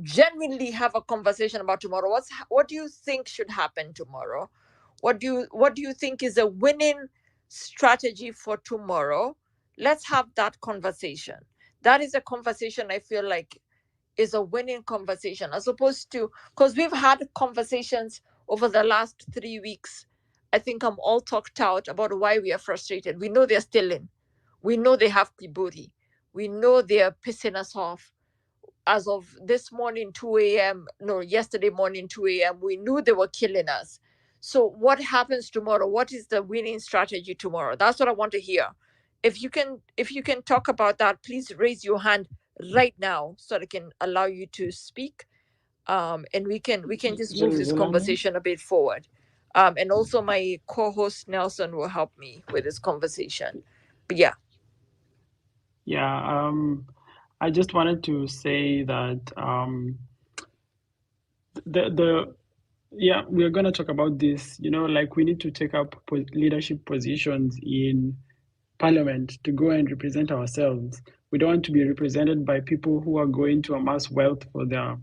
genuinely have a conversation about tomorrow, what do you think should happen tomorrow? What do you think is a winning strategy for tomorrow? Let's have that conversation. That is a conversation I feel like is a winning conversation, as opposed to, because we've had conversations over the last 3 weeks. I think I'm all talked out about why we are frustrated. We know they're stealing. We know they have kiburi. We know they are pissing us off. As of this morning, 2 a.m., no, yesterday morning, 2 a.m., we knew they were killing us. So what happens tomorrow? What is the winning strategy tomorrow? That's what I want to hear. If you can talk about that, please raise your hand right now so that I can allow you to speak. And we can just move this conversation a bit forward. And also my co-host Nelson will help me with this conversation. But yeah. Yeah, I just wanted to say that the yeah, we're going to talk about this. Like, we need to take up leadership positions in parliament to go and represent ourselves. We don't want to be represented by people who are going to amass wealth for their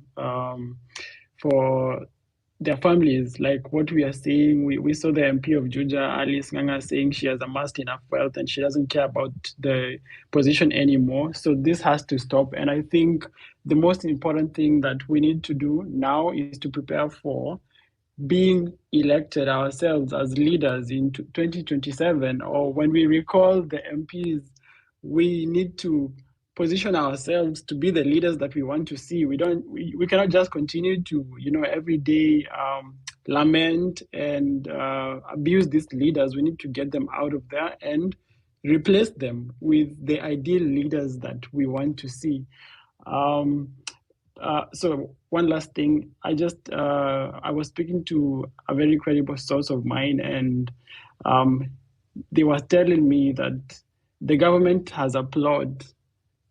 families. Like what we are seeing, we saw the MP of Juja, Alice Nganga, saying she has amassed enough wealth and she doesn't care about the position anymore. So this has to stop. And I think the most important thing that we need to do now is to prepare for being elected ourselves as leaders in 2027, or when we recall the MPs, we need to position ourselves to be the leaders that we want to see. We cannot just continue to, every day lament and abuse these leaders. We need to get them out of there and replace them with the ideal leaders that we want to see. So one last thing, I was speaking to a very credible source of mine, and they were telling me that the government has applauded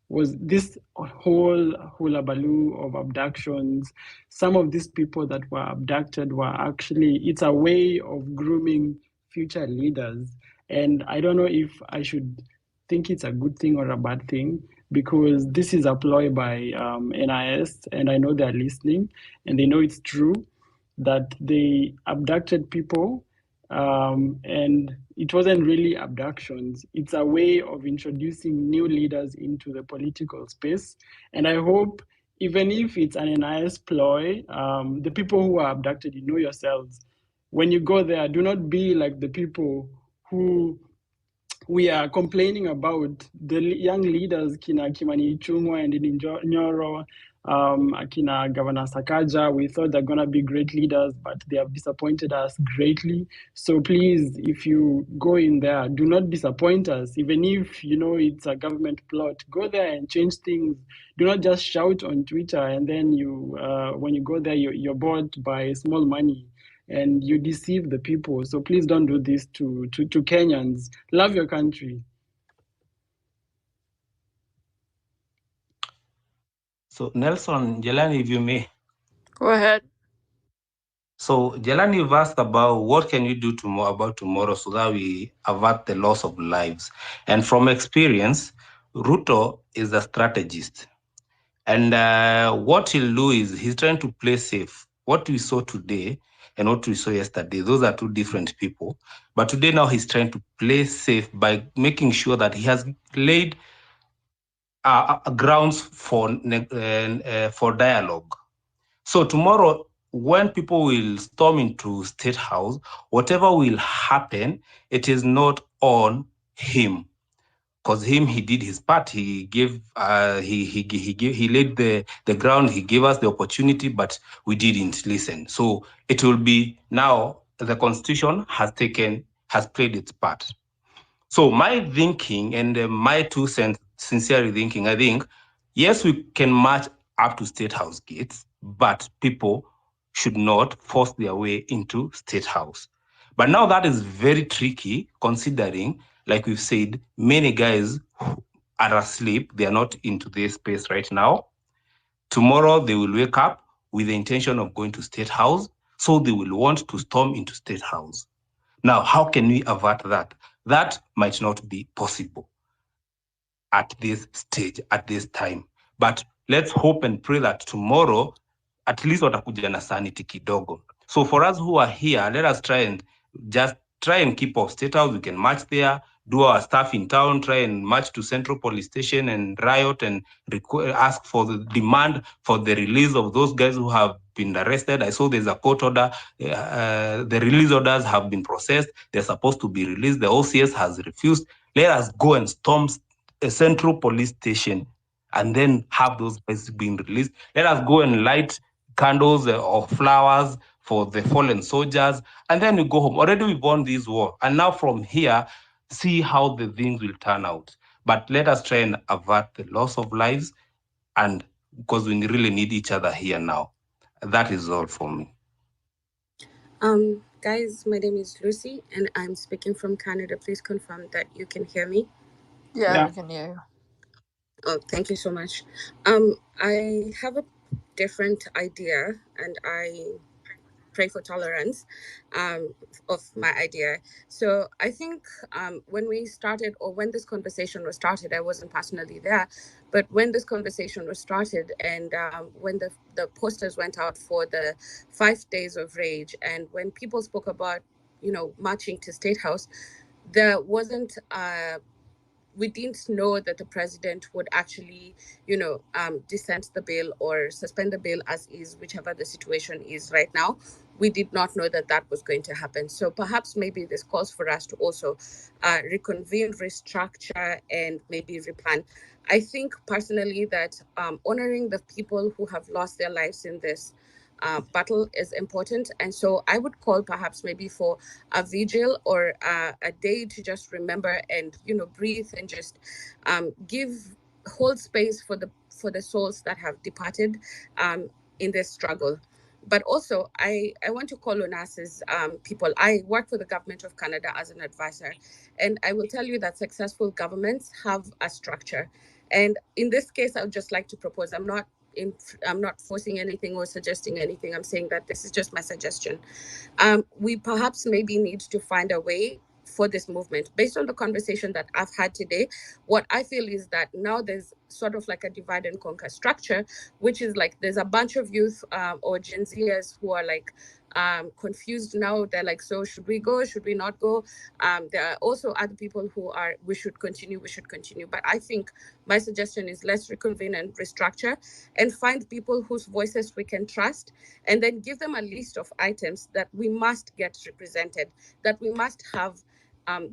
was this whole hullabaloo of abductions. Some of these people that were abducted were actually, it's a way of grooming future leaders. And I don't know if I should think it's a good thing or a bad thing, because this is a ploy by NIS, and I know they're listening and they know it's true that they abducted people, and it wasn't really abductions. It's a way of introducing new leaders into the political space. And I hope, even if it's an NIS ploy, the people who are abducted, you know yourselves, when you go there, do not be like the people who we are complaining about, the young leaders, Kina Kimani Ichung'wa and Nyoro, Akina Governor Sakaja. We thought they're going to be great leaders, but they have disappointed us greatly. So please, if you go in there, do not disappoint us. Even if you know it's a government plot, go there and change things. Do not just shout on Twitter and then when you go there, you're bought by small money and you deceive the people. So please don't do this to Kenyans. Love your country. So Nelson, Jelani, if you may. Go ahead. So Jelani, you've asked about what can you do about tomorrow so that we avert the loss of lives. And from experience, Ruto is a strategist. And what he'll do is he's trying to play safe. What we saw today and what we saw yesterday, those are two different people. But today now he's trying to play safe by making sure that he has laid grounds for dialogue. So tomorrow, when people will storm into State House, whatever will happen, it is not on him. Because he did his part. He gave, he laid the ground. He gave us the opportunity, but we didn't listen. So it will be now the Constitution has played its part. So my thinking and my 2 cents, sincerely thinking, I think, yes, we can march up to State House gates, but people should not force their way into State House. But now that is very tricky, considering, like we've said, many guys are asleep. They are not into this space right now. Tomorrow they will wake up with the intention of going to State House, so they will want to storm into State House. Now, how can we avert that? That might not be possible at this stage, at this time. But let's hope and pray that tomorrow, at least watakuja na sanity kidogo. So for us who are here, let us try and keep off State House. We can march there, do our stuff in town, try and march to Central Police Station and riot and ask for the demand for the release of those guys who have been arrested. I saw there's a court order. The release orders have been processed. They're supposed to be released. The OCS has refused. Let us go and storm a Central Police Station and then have those guys being released. Let us go and light candles or flowers for the fallen soldiers, and then we go home. Already we won this war, and now from here, see how the things will turn out. But let us try and avert the loss of lives, and because we really need each other here now. That is all for me. Guys, my name is Lucy, and I'm speaking from Canada. Please confirm that you can hear me. Yeah, Yeah. we can hear you. Oh, thank you so much. I have a different idea, and I pray for tolerance of my idea. So I think when we started, or when this conversation was started, I wasn't personally there, but when this conversation was started, and when the posters went out for the 5 days of rage, and when people spoke about, marching to State House, there wasn't we didn't know that the president would actually, dissent the bill or suspend the bill as is, whichever the situation is right now. We did not know that that was going to happen. So perhaps maybe this calls for us to also reconvene, restructure, and maybe replan. I think personally that honoring the people who have lost their lives in this battle is important. And so I would call perhaps maybe for a vigil or a day to just remember and, breathe and just hold space for the souls that have departed in this struggle. But also, I want to call on us as people. I work for the government of Canada as an advisor, and I will tell you that successful governments have a structure. And in this case, I would just like to propose. I'm not forcing anything or suggesting anything. I'm saying that this is just my suggestion. We perhaps maybe need to find a way for this movement. Based on the conversation that I've had today, what I feel is that now there's sort of like a divide and conquer structure, which is like there's a bunch of youth or Gen Zers who are like confused now. They're like, so should we go? Should we not go? There are also other people who are, we should continue, we should continue. But I think my suggestion is let's reconvene and restructure and find people whose voices we can trust, and then give them a list of items that we must get represented, that we must have.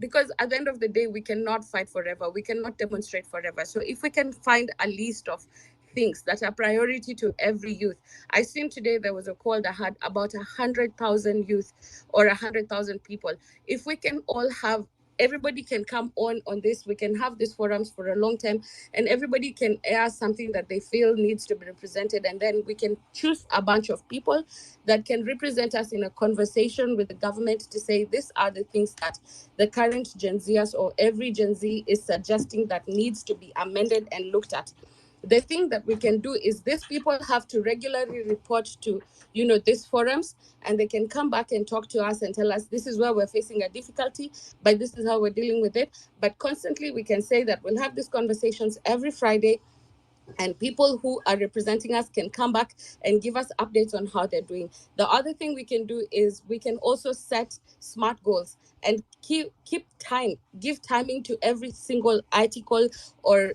Because at the end of the day, we cannot fight forever. We cannot demonstrate forever. So if we can find a list of things that are priority to every youth. I seen today there was a call that had about 100,000 youth or 100,000 people. If we can all have, everybody can come on this, we can have these forums for a long time, and everybody can air something that they feel needs to be represented, and then we can choose a bunch of people that can represent us in a conversation with the government to say these are the things that the current Gen Zers or every Gen Z is suggesting that needs to be amended and looked at. The thing that we can do is these people have to regularly report to, these forums, and they can come back and talk to us and tell us this is where we're facing a difficulty, but this is how we're dealing with it. But constantly we can say that we'll have these conversations every Friday, and people who are representing us can come back and give us updates on how they're doing. The other thing we can do is we can also set smart goals and give timing to every single article or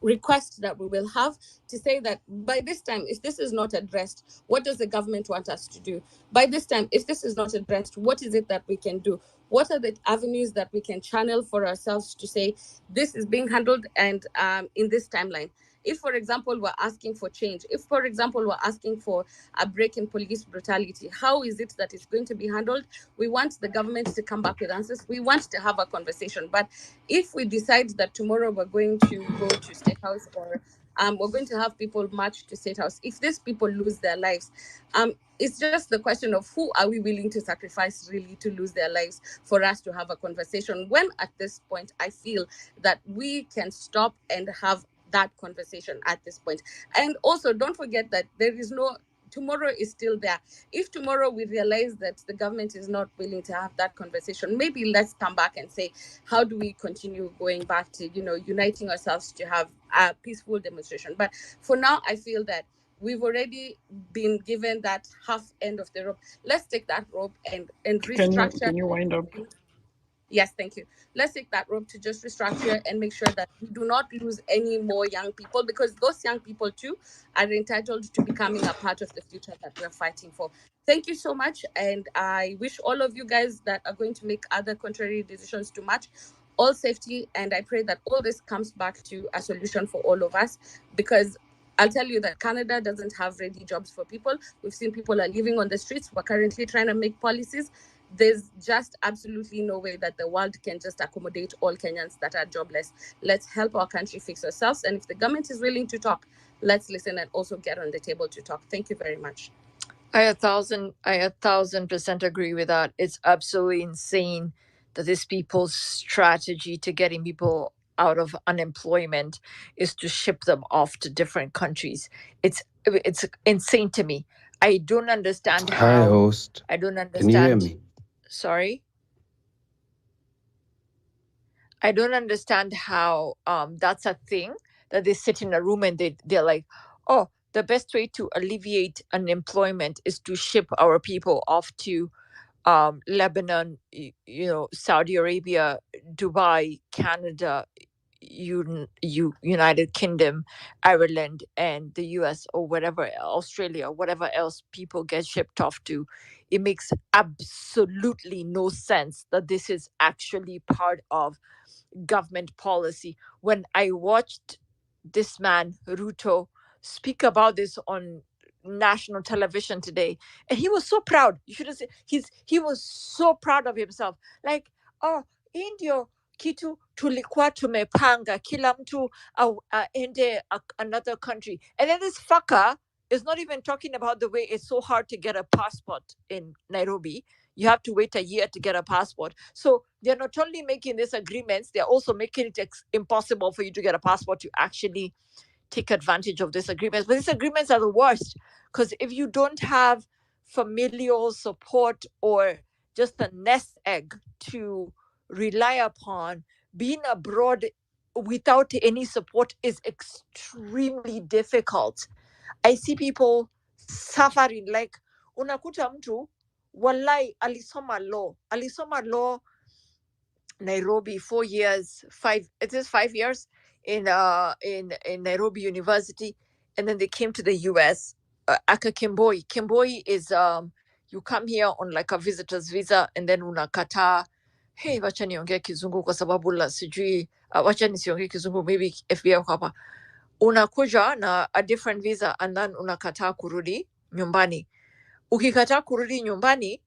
request that we will have, to say that by this time, if this is not addressed, what does the government want us to do? By this time, if this is not addressed, what is it that we can do? What are the avenues that we can channel for ourselves to say this is being handled and in this timeline? If, for example, we're asking for change, if, for example, we're asking for a break in police brutality, how is it that it's going to be handled? We want the government to come back with answers. We want to have a conversation. But if we decide that tomorrow we're going to go to State House, or we're going to have people march to State House, if these people lose their lives, it's just the question of who are we willing to sacrifice really to lose their lives for us to have a conversation, when at this point I feel that we can stop and have that conversation at this point. And also, don't forget that there is no tomorrow is still there. If tomorrow we realize that the government is not willing to have that conversation, maybe let's come back and say, how do we continue going back to, uniting ourselves to have a peaceful demonstration? But for now, I feel that we've already been given that half end of the rope. Let's take that rope and restructure. Can you wind up? Yes, thank you. Let's take that rope to just restructure and make sure that we do not lose any more young people, because those young people too are entitled to becoming a part of the future that we're fighting for. Thank you so much. And I wish all of you guys that are going to make other contrary decisions to march all safety. And I pray that all this comes back to a solution for all of us, because I'll tell you that Canada doesn't have ready jobs for people. We've seen people are living on the streets. We're currently trying to make policies. There's just absolutely no way that the world can just accommodate all Kenyans that are jobless. Let's help our country fix ourselves. And if the government is willing to talk, let's listen and also get on the table to talk. Thank you very much. I 1,000% agree with that. It's absolutely insane that these people's strategy to getting people out of unemployment is to ship them off to different countries. It's It's insane to me. I don't understand Hi, how. host. I don't Can you hear understand. me? Sorry. I don't understand how that's a thing that they sit in a room and they're like, oh, the best way to alleviate unemployment is to ship our people off to Lebanon, Saudi Arabia, Dubai, Canada, United Kingdom, Ireland, and the US, or whatever, Australia, whatever else people get shipped off to. It makes absolutely no sense that this is actually part of government policy. When I watched this man, Ruto, speak about this on national television today, and he was so proud. You should have said he was so proud of himself. Like, oh, India kitu tulikuwa tumepanga kila mtu aende another country. And then this fucker is not even talking about the way it's so hard to get a passport in Nairobi. You have to wait a year to get a passport. So they're not only making these agreements, they're also making it impossible for you to get a passport to actually take advantage of these agreements. But these agreements are the worst, because if you don't have familial support or just a nest egg to rely upon, being abroad without any support is extremely difficult. I see people suffering. Like, unakuta mtu wallahi alisoma law Nairobi 4 years, 5 years in Nairobi University, and then they came to the US. Aka Kimboi. Kimboi is you come here on like a visitor's visa, and then unakataa. Hey, wacha niongee kizungu kwa sababu la sijui, wacha nisiongee kizungu, maybe FBI hapa. Unakuja na a different visa, and then unakataa kurudi nyumbani. Ukikataa kurudi nyumbani,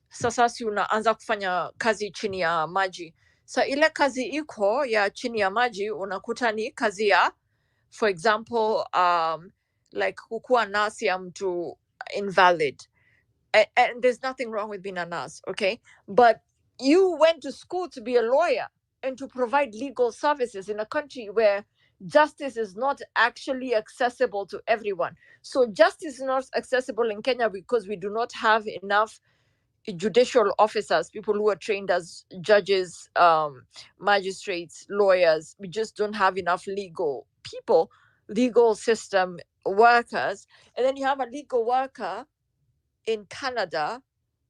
sasa si unaanza kufanya kazi chini ya maji. Sa ile kazi iko ya chini ya maji unakuta ni kazi ya, for example, like kukuwa nasi ya mtu invalid. And there's nothing wrong with being a nurse, okay? But you went to school to be a lawyer and to provide legal services in a country where justice is not actually accessible to everyone. So justice is not accessible in Kenya because we do not have enough judicial officers, people who are trained as judges, magistrates, lawyers. We just don't have enough legal people, legal system workers. And then you have a legal worker in Canada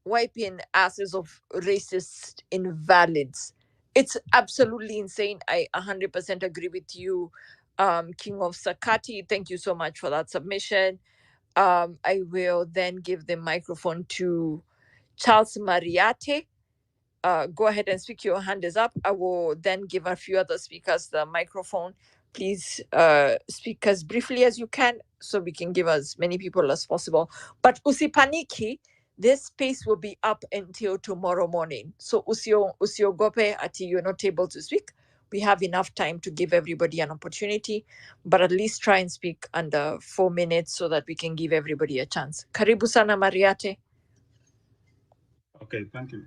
wiping asses of racist invalids. It's absolutely insane. I 100% agree with you, King of Sakati. Thank you so much for that submission. I will then give the microphone to Charles Mariate. Go ahead and speak. Your hand is up. I will then give a few other speakers the microphone. Please speak as briefly as you can so we can give as many people as possible. But usipaniki, this space will be up until tomorrow morning. So usiogope ati you're not able to speak. We have enough time to give everybody an opportunity, but at least try and speak under 4 minutes so that we can give everybody a chance. Karibu sana Mariate. Okay, thank you.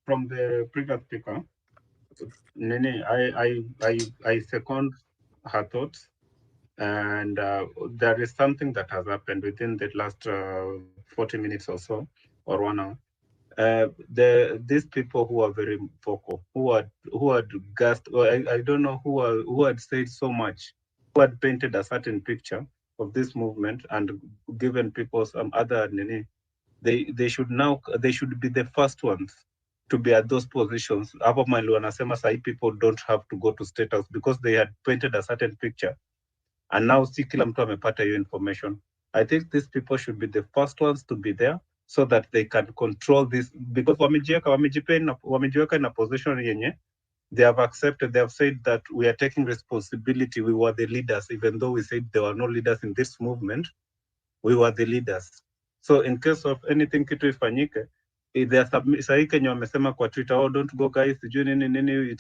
From the previous speaker, Nene, I second her thoughts, and there is something that has happened within the last 40 minutes or so, or 1 hour. These people who are very vocal, who had gassed, or I don't know who had said so much, who had painted a certain picture of this movement and given people some other Nene, they should be the first ones to be at those positions. Hapo mali wanasema sahi people don't have to go to State House because they had painted a certain picture, and now si kila mtu amepata hiyo information. I think these people should be the first ones to be there so that they can control this, because wamejiweka in a position yenye they have accepted, they have said that we are taking responsibility, we were the leaders, even though we said there were no leaders in this movement, we were the leaders. So in case of anything kitu ifanyike, sahi Kenya wamesema kwa Twitter, oh, don't go guys, sijui nini,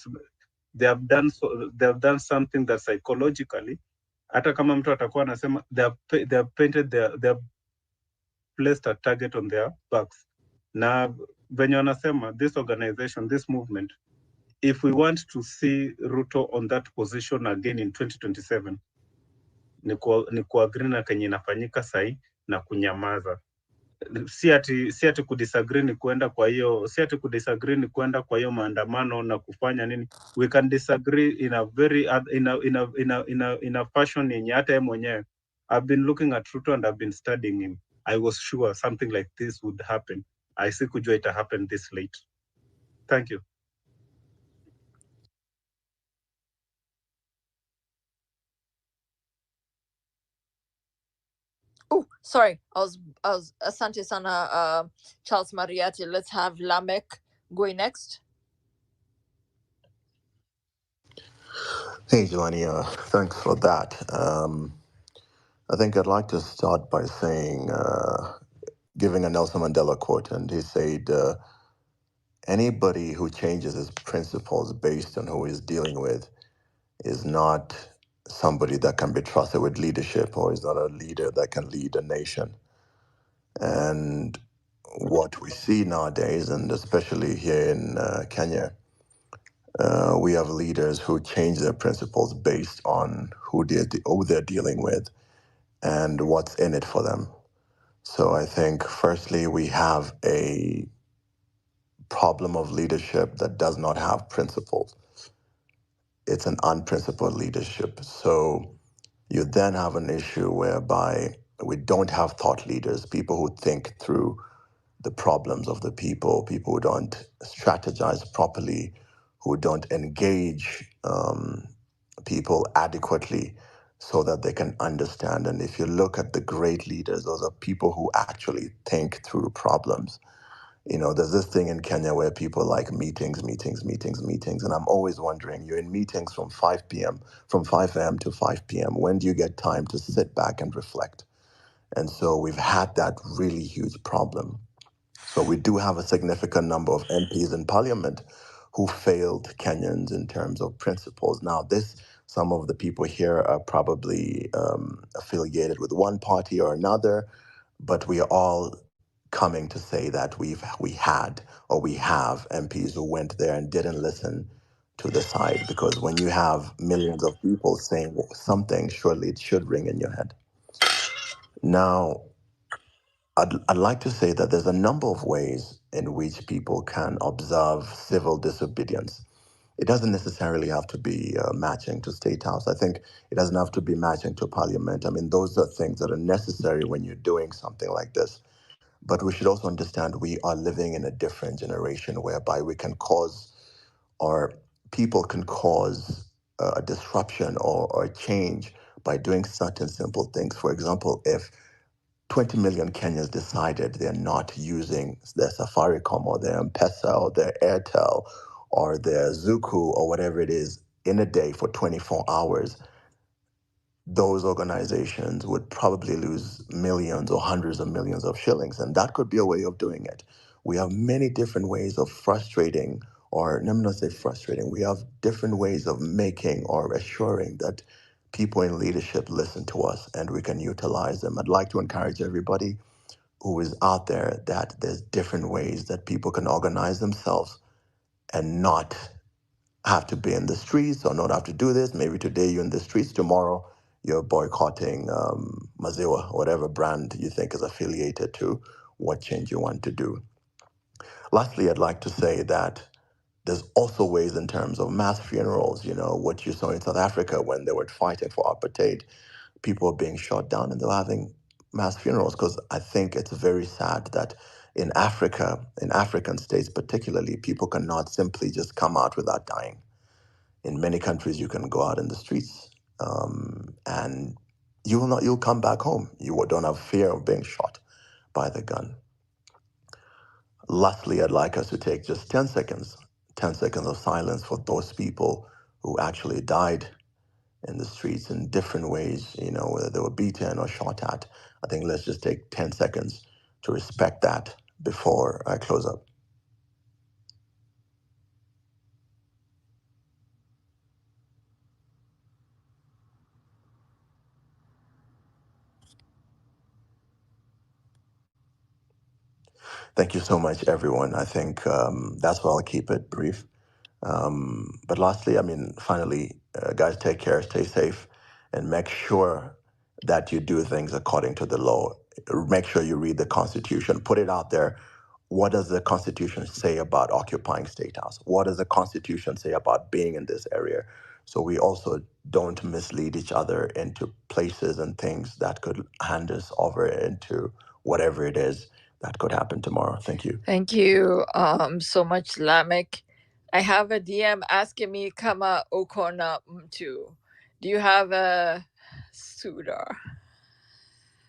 they have done something that psychologically, hata kama mtu atakuwa anasema they have placed a target on their backs. Na venye wanasema this organization, this movement, if we want to see Ruto on that position again in 2027, ni kuagree na kenye inafanyika sahi na kunyamaza. Si ati kudisagree ni kwenda kwa hiyo, si ati kudisagree ni kwenda kwa hiyo maandamano na kufanya nini. We can disagree in a very in a fashion yenye hata yeye mwenyewe. I've been looking at Ruto and I've been studying him. I was sure something like this would happen. I sikujua ita happen this late. Thank you. Oh, sorry. I was Asante Sana, Charles Mariati. Let's have Lamek going next. Hey, Joanny, thanks for that. I think I'd like to start by saying, giving a Nelson Mandela quote, and he said, anybody who changes his principles based on who he's dealing with is not somebody that can be trusted with leadership, or is not a leader that can lead a nation. And what we see nowadays, and especially here in Kenya, we have leaders who change their principles based on who they're dealing with and what's in it for them. So I think, firstly, we have a problem of leadership that does not have principles. It's an unprincipled leadership. So you then have an issue whereby we don't have thought leaders, people who think through the problems of the people who don't strategize properly, who don't engage people adequately so that they can understand. And if you look at the great leaders, those are people who actually think through problems. You know, there's this thing in Kenya where people like meetings, meetings, meetings, meetings. And I'm always wondering, you're in meetings from 5 p.m., from 5 a.m. to 5 p.m. When do you get time to sit back and reflect? And so we've had that really huge problem. So we do have a significant number of MPs in parliament who failed Kenyans in terms of principles. Now, some of the people here are probably affiliated with one party or another, but we are all coming to say that we have MPs who went there and didn't listen to the side, because when you have millions of people saying something, surely it should ring in your head. Now, I'd like to say that there's a number of ways in which people can observe civil disobedience. It doesn't necessarily have to be matching to State House. I think it doesn't have to be matching to Parliament. I mean, those are things that are necessary when you're doing something like this. But we should also understand we are living in a different generation whereby we can cause, or people can cause a disruption or a change by doing certain simple things. For example, if 20 million Kenyans decided they're not using their Safaricom or their M-Pesa or their Airtel or their Zuku or whatever it is in a day for 24 hours, those organizations would probably lose millions or hundreds of millions of shillings. And that could be a way of doing it. We have many different ways of frustrating, or let me not say frustrating, we have different ways of making or assuring that people in leadership listen to us and we can utilize them. I'd like to encourage everybody who is out there that there's different ways that people can organize themselves and not have to be in the streets or not have to do this. Maybe today you're in the streets, tomorrow you're boycotting Maziwa, whatever brand you think is affiliated to what change you want to do. Lastly, I'd like to say that there's also ways in terms of mass funerals, you know, what you saw in South Africa when they were fighting for apartheid. People were being shot down and they were having mass funerals, because I think it's very sad that in Africa, in African states particularly, people cannot simply just come out without dying. In many countries, you can go out in the streets and you'll come back home. You don't have fear of being shot by the gun. Lastly, I'd like us to take just 10 seconds of silence for those people who actually died in the streets in different ways, you know, whether they were beaten or shot at. I think let's just take 10 seconds to respect that before I close up. Thank you so much, everyone. I think that's why I'll keep it brief. But lastly, I mean, finally, guys, take care, stay safe, and make sure that you do things according to the law. Make sure you read the Constitution, put it out there. What does the Constitution say about occupying State House? What does the Constitution say about being in this area? So we also don't mislead each other into places and things that could hand us over into whatever it is that could happen tomorrow. Thank you. Thank you so much, Lamek. I have a DM asking me kama ukona mtu. Do you have a suitor?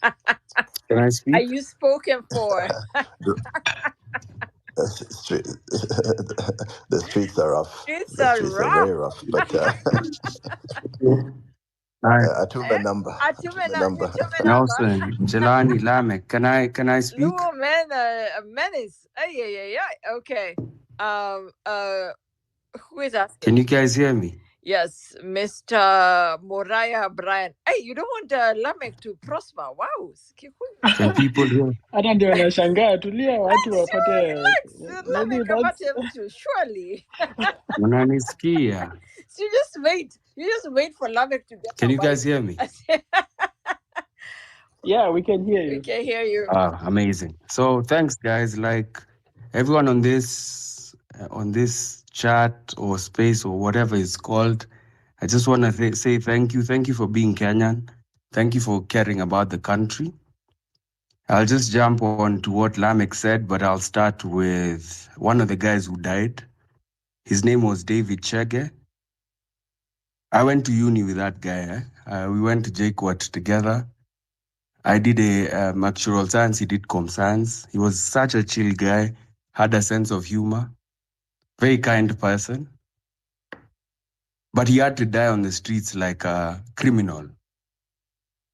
Can I Are speak? you spoken for? The, street, the streets are rough. It's The a streets are rough. very rough. But Hi, I took the number. I took the You number. took me number. Nelson, Jelani, Lamek. Can I speak? Luo man, a menace. Yeah. Okay. Who is asking? Can you guys hear me? Yes, Mr. Moriah Bryan. Hey, you don't want Lamek to prosper. Wow. Can people hear? Hata ndio nashangaa, tulia watu wapate. Relax. Maybe Lamek about that's him to surely. Unanisikia? So you just wait. You just wait for Lamek to get Can a you guys wife. hear me? yeah, we can hear We you. can hear you. Amazing. So thanks, guys. Like everyone on this chat or space or whatever it's called, I just want to say thank you. Thank you for being Kenyan. Thank you for caring about the country. I'll just jump on to what Lamek said, but I'll start with one of the guys who died. His name was David Chege. I went to uni with that guy. We went to JKUAT together. I did a actual science, he did com science. He was such a chill guy, had a sense of humor, very kind person. But he had to die on the streets like a criminal.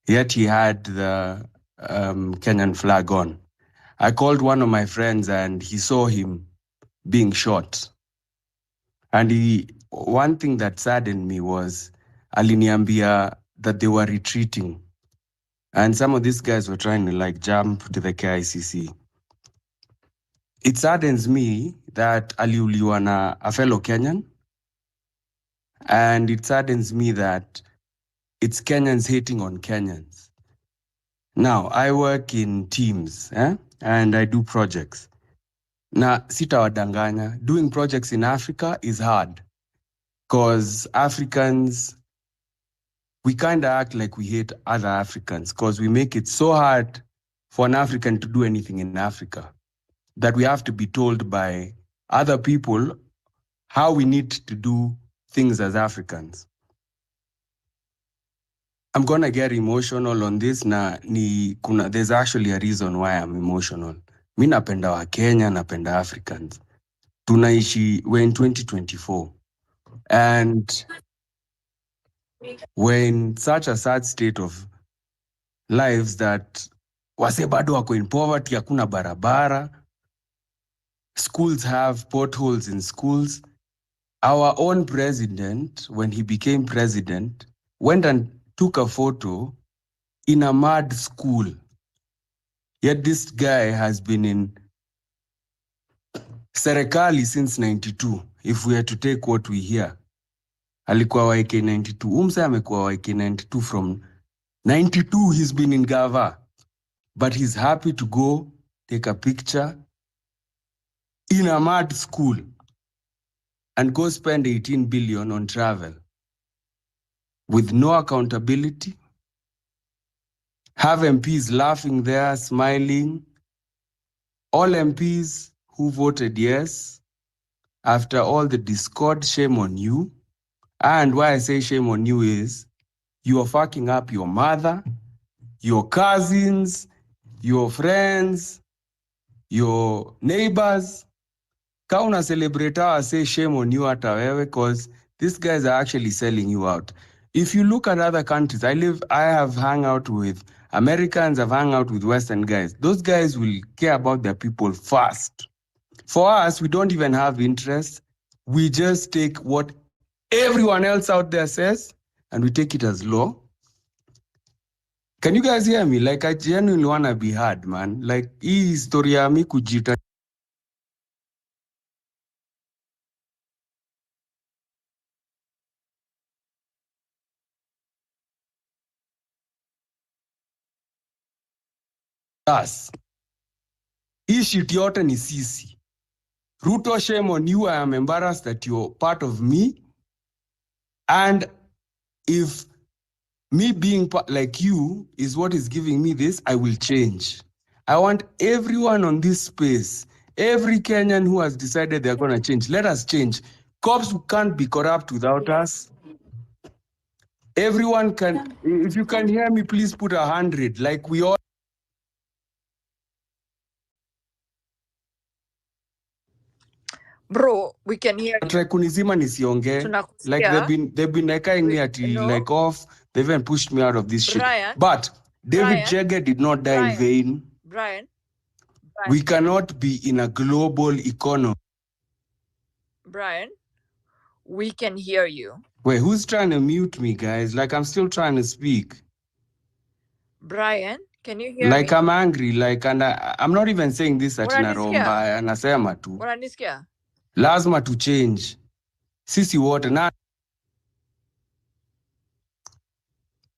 Yet he had the Kenyan flag on. I called one of my friends and he saw him being shot. And one thing that saddened me was aliniambia that they were retreating. And some of these guys were trying to like jump to the KICC. It saddens me that aliuliwa na a fellow Kenyan. And it saddens me that it's Kenyans hating on Kenyans. Now, I work in teams, and I do projects. Na sitawadanganya, doing projects in Africa is hard because Africans, we kind of act like we hate other Africans because we make it so hard for an African to do anything in Africa that we have to be told by other people how we need to do things as Africans. I'm gonna get emotional on this there's actually a reason why I'm emotional. Mi napenda wa Kenya, napenda Africans. We're in 2024. And we're in such a sad state of lives that wase bado wako in poverty, hakuna barabara. Schools have potholes in schools. Our own president, when he became president, went and took a photo in a mud school. Yet this guy has been in serikali since 92. If we are to take what we hear, alikuwa wa AK 92. Umse amekuwa wa AK 92 from 92. He's been in Gava, but he's happy to go take a picture in a mud school and go spend 18 billion on travel with no accountability. Have MPs laughing there, smiling. All MPs who voted yes, after all the discord, shame on you. And why I say shame on you is you are fucking up your mother, your cousins, your friends, your neighbors. Kauna celebrate, I say shame on you hata wewe, because these guys are actually selling you out. If you look at other countries, I have hung out with Americans, I've hung out with Western guys. Those guys will care about their people first. For us, we don't even have interest. We just take what everyone else out there says and we take it as law. Can you guys hear me? Like, I genuinely want to be heard, man. Like, hii historia ya mi kujita us. Hii shit yote ni sisi. Ruto, shame on you. I am embarrassed that you're part of me. And if me being like you is what is giving me this, I will change. I want everyone on this space, every Kenyan who has decided they're going to change, let us change. Cops can't be corrupt without us. Everyone can, if you can hear me, please put 100, like we all. Bro, we can hear you. Try kunizima nisionge. Like they've been echoing me at like off. They even pushed me out of this Brian, shit. But David Brian, Chege did not die in vain. Brian. We cannot be in a global economy. Brian, we can hear you. Wait, who's trying to mute me, guys? Like I'm still trying to speak. Brian, can you hear like me? I'm angry, like, and I'm not even saying this at Naromba, anasema tu. Unanisikia? Lazima to change. Sisi wote na.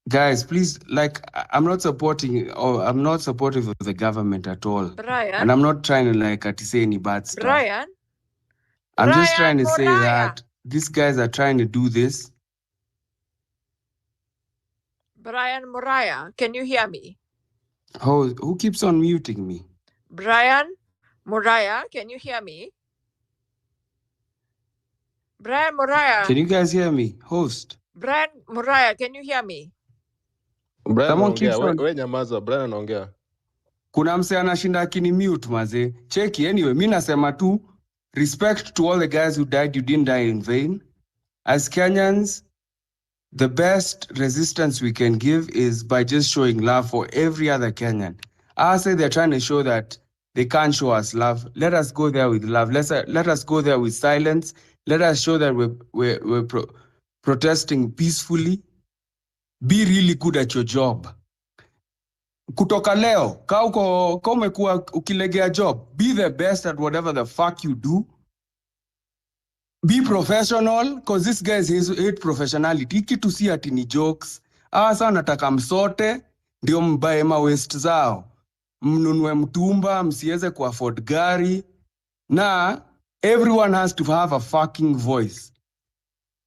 Guys, please, like, I'm not supporting, or I'm not supportive of the government at all. Brian, and I'm not trying to like say any bad stuff. Brian, I'm just trying to Brian say that these guys are trying to do this. Brian Moriah, can you hear me? Who keeps on muting me? Brian Moriah, can you hear me? Brian Moriah. Can you guys hear me? Host. Brian Moriah, can you hear me? Brian Someone keeps anaongea, on. we nyamaza, Brian anaongea. Kuna mse anashinda akini mute maze. Cheki, anyway, mi nasema tu, respect to all the guys who died, you didn't die in vain. As Kenyans, the best resistance we can give is by just showing love for every other Kenyan. I say they're trying to show that they can't show us love. Let us go there with love. Let us go there with silence. Let us show that we're protesting peacefully. Be really good at your job. Kutoka leo, ka umekuwa ukilegea job, be the best at whatever the fuck you do. Be professional, because this guy hate professionality. Kitu si ati ni jokes. Asa nataka msote, ndio mbae waste zao. Mnunue mtumba, msieze ku afford gari. Na everyone has to have a fucking voice.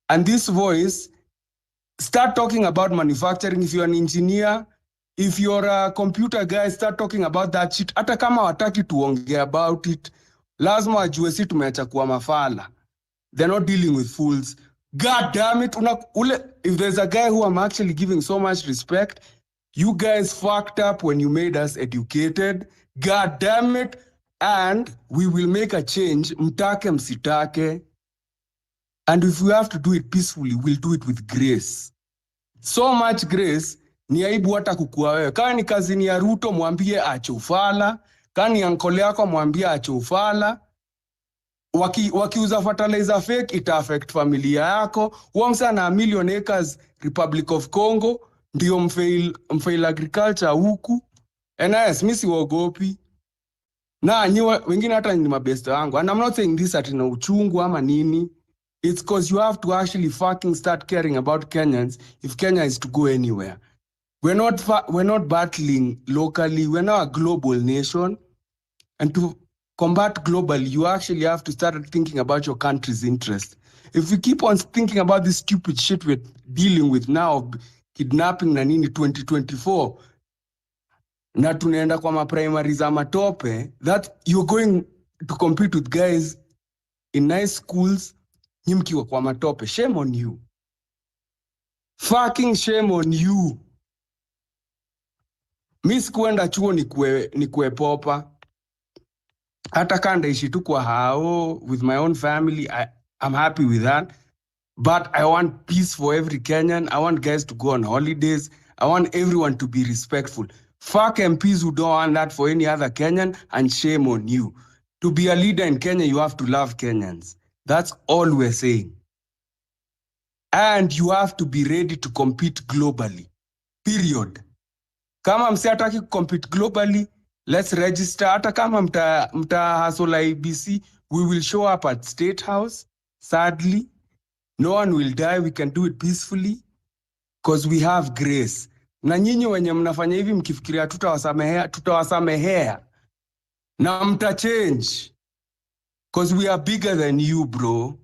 And this voice, start talking about manufacturing. If you're an engineer, if you're a computer guy, start talking about that shit. Hata kama wataki tuongea about it, lazima wajue si tumeacha kuwa mafala. They're not dealing with fools. God damn it. If there's a guy who I'm actually giving so much respect, you guys fucked up when you made us educated. God damn it. And we will make a change. Mtake msitake. And if we have to do it peacefully, we'll do it with grace. So much grace, ni aibu hata kukua wewe. Kama ni kazini ya Ruto, mwambie ache ufala. Kama ni uncle yako, mwambie ache ufala. Wakiuza fertilizer fake, ita affect familia yako. Wamsa na million acres Republic of Congo, ndio mfail agriculture huku. NS, misi wogopi. Na wengine hata ni mabeste wangu. And I'm not saying this at na uchungu ama nini. It's because you have to actually fucking start caring about Kenyans if Kenya is to go anywhere. We're not battling locally. We're now a global nation. And to combat globally, you actually have to start thinking about your country's interest. If we keep on thinking about this stupid shit we're dealing with now, kidnapping na nini 2024, na tunaenda kwa maprimary za matope, that you're going to compete with guys in nice schools, nyimkiwa kwa matope. Shame on you. Fucking shame on you. Mi sikuenda chuo ni kue popa. Hata kanda ishi tu kwa hao with my own family, I'm happy with that. But I want peace for every Kenyan. I want guys to go on holidays. I want everyone to be respectful. Fuck MPs who don't want that for any other Kenyan, and shame on you. To be a leader in Kenya, you have to love Kenyans. That's all we're saying. And you have to be ready to compete globally. Period. Kama mse hataki compete globally, let's register. Hata kama mta hustle IBC, we will show up at State House. Sadly, no one will die. We can do it peacefully because we have grace. Na nyinyi wenye mnafanya hivi mkifikiria tutawasamehea na mtachange, because we are bigger than you, bro.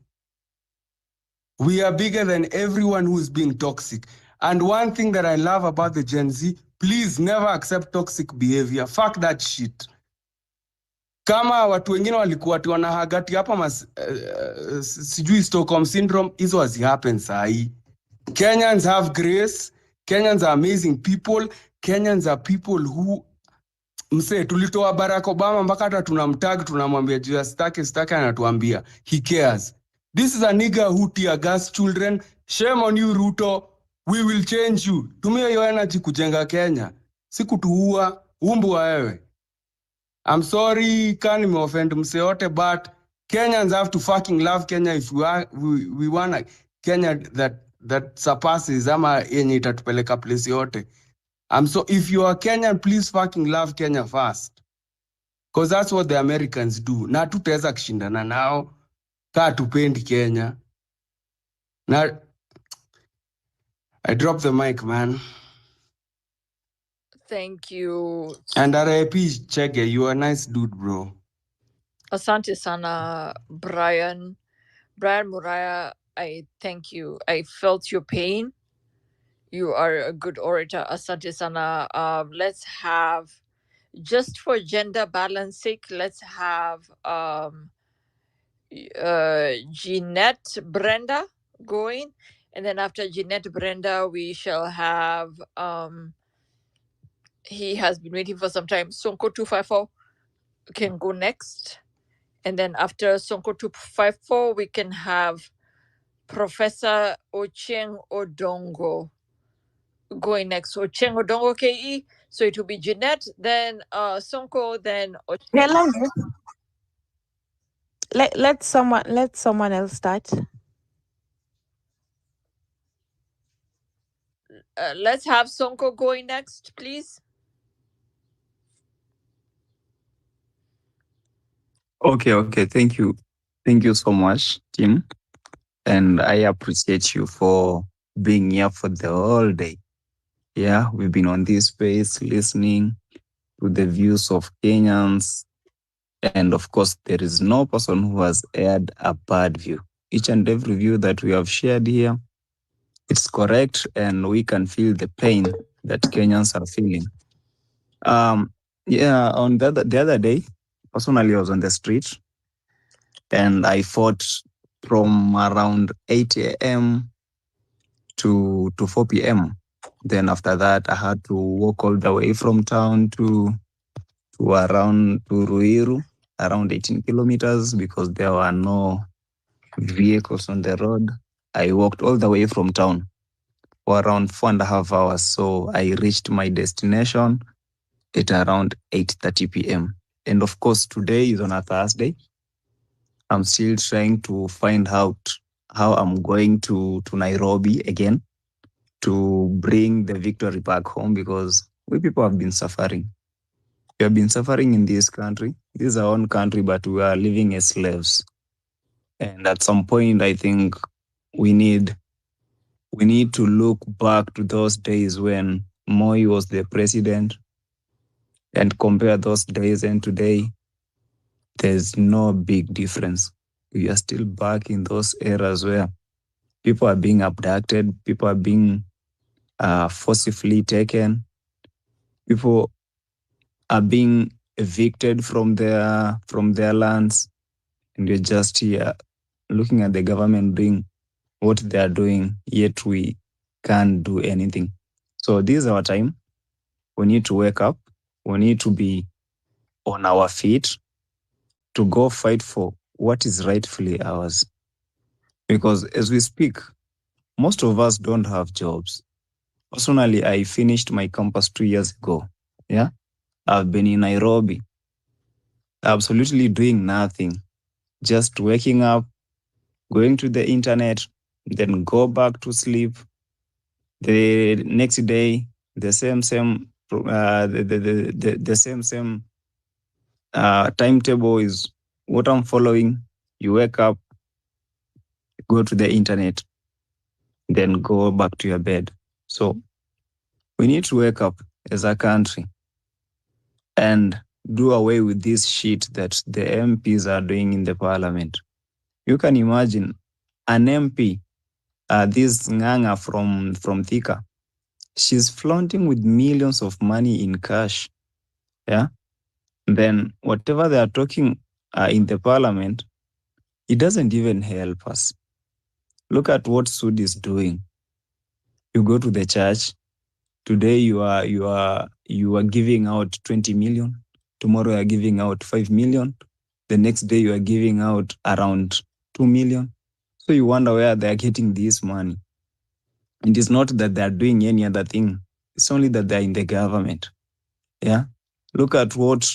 We are bigger than everyone who's being toxic. And one thing that I love about the Gen Z, please never accept toxic behavior. Fuck that shit. Kama watu wengine walikuwa ati wanahagati hapa sijui Stockholm syndrome, hizo happen sahi. Kenyans have grace. Kenyans are amazing people. Kenyans are people who mse tulitoa Barack Obama mpaka hata tunamtag tunamwambia juu ya stake anatuambia he cares. This is a nigga who tear gas children. Shame on you, Ruto. We will change you. Tumia hiyo energy kujenga Kenya. Si kutuua umbwa wewe. I'm sorry kani me offend mse yote, but Kenyans have to fucking love Kenya if we want a Kenya that surpasses ama yenye itatupeleka place yote. So if you are Kenyan, please fucking love Kenya first. Because that's what the Americans do. Na tutaweza kushindana nao kaa tupendi Kenya. Na I drop the mic, man. Thank you. And RIP Chege, you are a nice dude, bro. Asante sana, Brian. Brian Muraya, I thank you. I felt your pain. You are a good orator. Asante sana. Let's have, just for gender balance sake, let's have Jeanette Brenda going. And then after Jeanette Brenda, we shall have he has been waiting for some time. Sonko 254 can go next. And then after Sonko 254, we can have Professor Ocheng Odongo going next. Ocheng Odongo KE. So it will be Jeanette, then Sonko, then Ocheng. Let someone else start. Let's have Sonko going next, please. Okay. Thank you. Thank you so much, Tim. And I appreciate you for being here for the whole day. Yeah, we've been on this space listening to the views of Kenyans. And of course, there is no person who has aired a bad view. Each and every view that we have shared here, it's correct, and we can feel the pain that Kenyans are feeling. Yeah, on the other day, personally, I was on the street and I fought from around 8 a.m. to 4 p.m. Then after that, I had to walk all the way from town to Ruiru, around 18 kilometers, because there were no vehicles on the road. I walked all the way from town for around 4.5 hours. So I reached my destination at around 8:30 p.m. And of course, today is on a Thursday. I'm still trying to find out how I'm going to Nairobi again to bring the victory back home, because we people have been suffering. We have been suffering in this country. This is our own country, but we are living as slaves. And at some point, I think we need to look back to those days when Moi was the president and compare those days and today. There's no big difference. We are still back in those eras where people are being abducted, people are being forcibly taken, people are being evicted from their lands, and we're just here looking at the government doing what they are doing, yet we can't do anything. So this is our time. We need to wake up. We need to be on our feet to go fight for what is rightfully ours. Because as we speak, most of us don't have jobs. Personally, I finished my campus 2 years ago. Yeah, I've been in Nairobi, absolutely doing nothing, just waking up, going to the internet, then go back to sleep. The next day, the same timetable is what I'm following. You wake up, go to the internet, then go back to your bed. So We need to wake up as a country and do away with this shit that the MPs are doing in the parliament. You can imagine an MP, this Nganga from Thika, she's flaunting with millions of money in cash. Yeah. Then whatever they are talking in the parliament, it doesn't even help us. Look at what Sud is doing. You go to the church today, you are giving out 20 million. Tomorrow you are giving out 5 million. The next day you are giving out around 2 million. So you wonder where they are getting this money. It is not that they are doing any other thing. It's only that they are in the government. Yeah. Look at what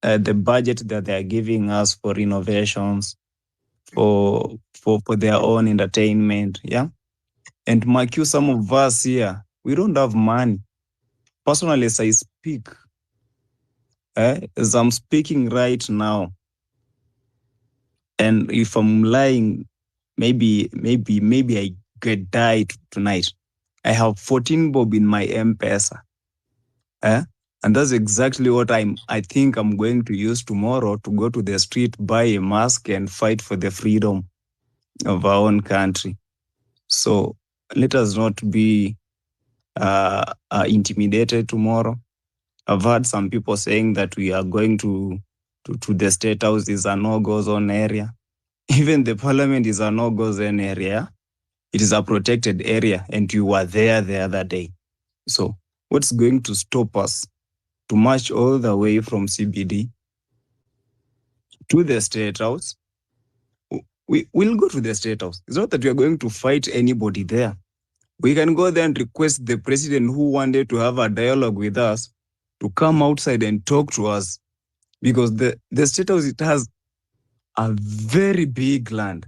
the budget that they are giving us for renovations, for their own entertainment. Yeah. And mark you, some of us here, we don't have money. Personally, as I speak, as I'm speaking right now, and if I'm lying, maybe I get died tonight. I have 14 bob in my M-Pesa. And that's exactly what I think I'm going to use tomorrow to go to the street, buy a mask, and fight for the freedom of our own country. So let us not be intimidated tomorrow. I've heard some people saying that we are going to the State House is a no-go zone area. Even the parliament is a no-go zone area. It is a protected area, and you were there the other day. So what's going to stop us to march all the way from CBD to the State House? We will go to the State House. It's not that we are going to fight anybody there. We can go there and request the president who wanted to have a dialogue with us to come outside and talk to us, because the State House, it has a very big land.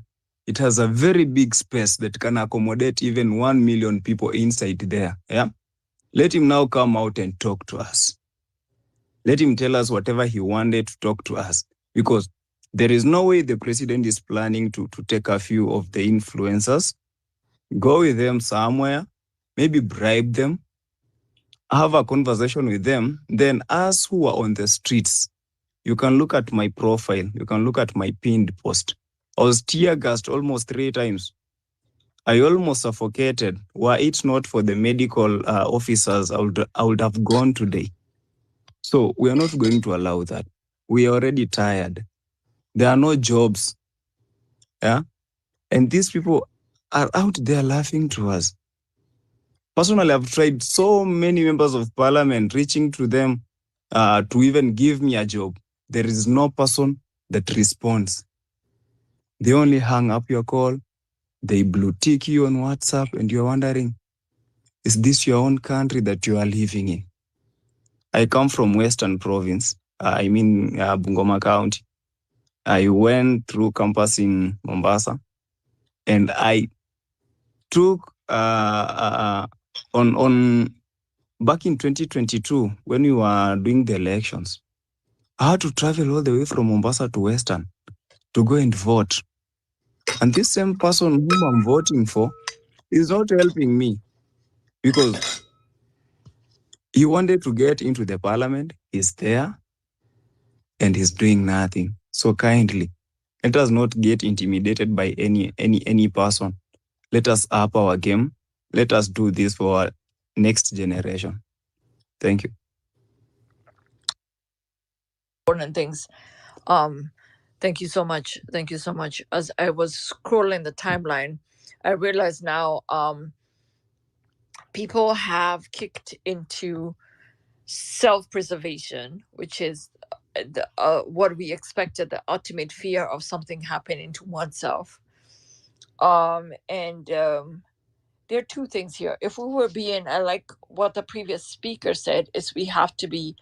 It has a very big space that can accommodate even 1 million people inside there. Yeah. Let him now come out and talk to us. Let him tell us whatever he wanted to talk to us, because there is no way the president is planning to take a few of the influencers, go with them somewhere, maybe bribe them, have a conversation with them. Then us who are on the streets, you can look at my profile, you can look at my pinned post. I was tear gassed almost 3 times. I almost suffocated. Were it not for the medical officers, I would have gone today. So we are not going to allow that. We are already tired. There are no jobs. Yeah. And these people are out there laughing to us. Personally, I've tried so many members of parliament reaching to them to even give me a job. There is no person that responds. They only hang up your call. They blue tick you on WhatsApp, and you're wondering, is this your own country that you are living in? I come from Western Province. Bungoma County. I went through campus in Mombasa, and I took on back in 2022 when we were doing the elections. I had to travel all the way from Mombasa to Western to go and vote. And this same person whom I'm voting for is not helping me, because he wanted to get into the parliament. He's there and he's doing nothing. So kindly, let us not get intimidated by any person. Let us up our game. Let us do this for our next generation. Thank you. Important things. Thank you so much. Thank you so much. As I was scrolling the timeline, I realized now people have kicked into self-preservation, which is what we expected, the ultimate fear of something happening to oneself. And there are two things here. If we were being, I like what the previous speaker said, is we have to be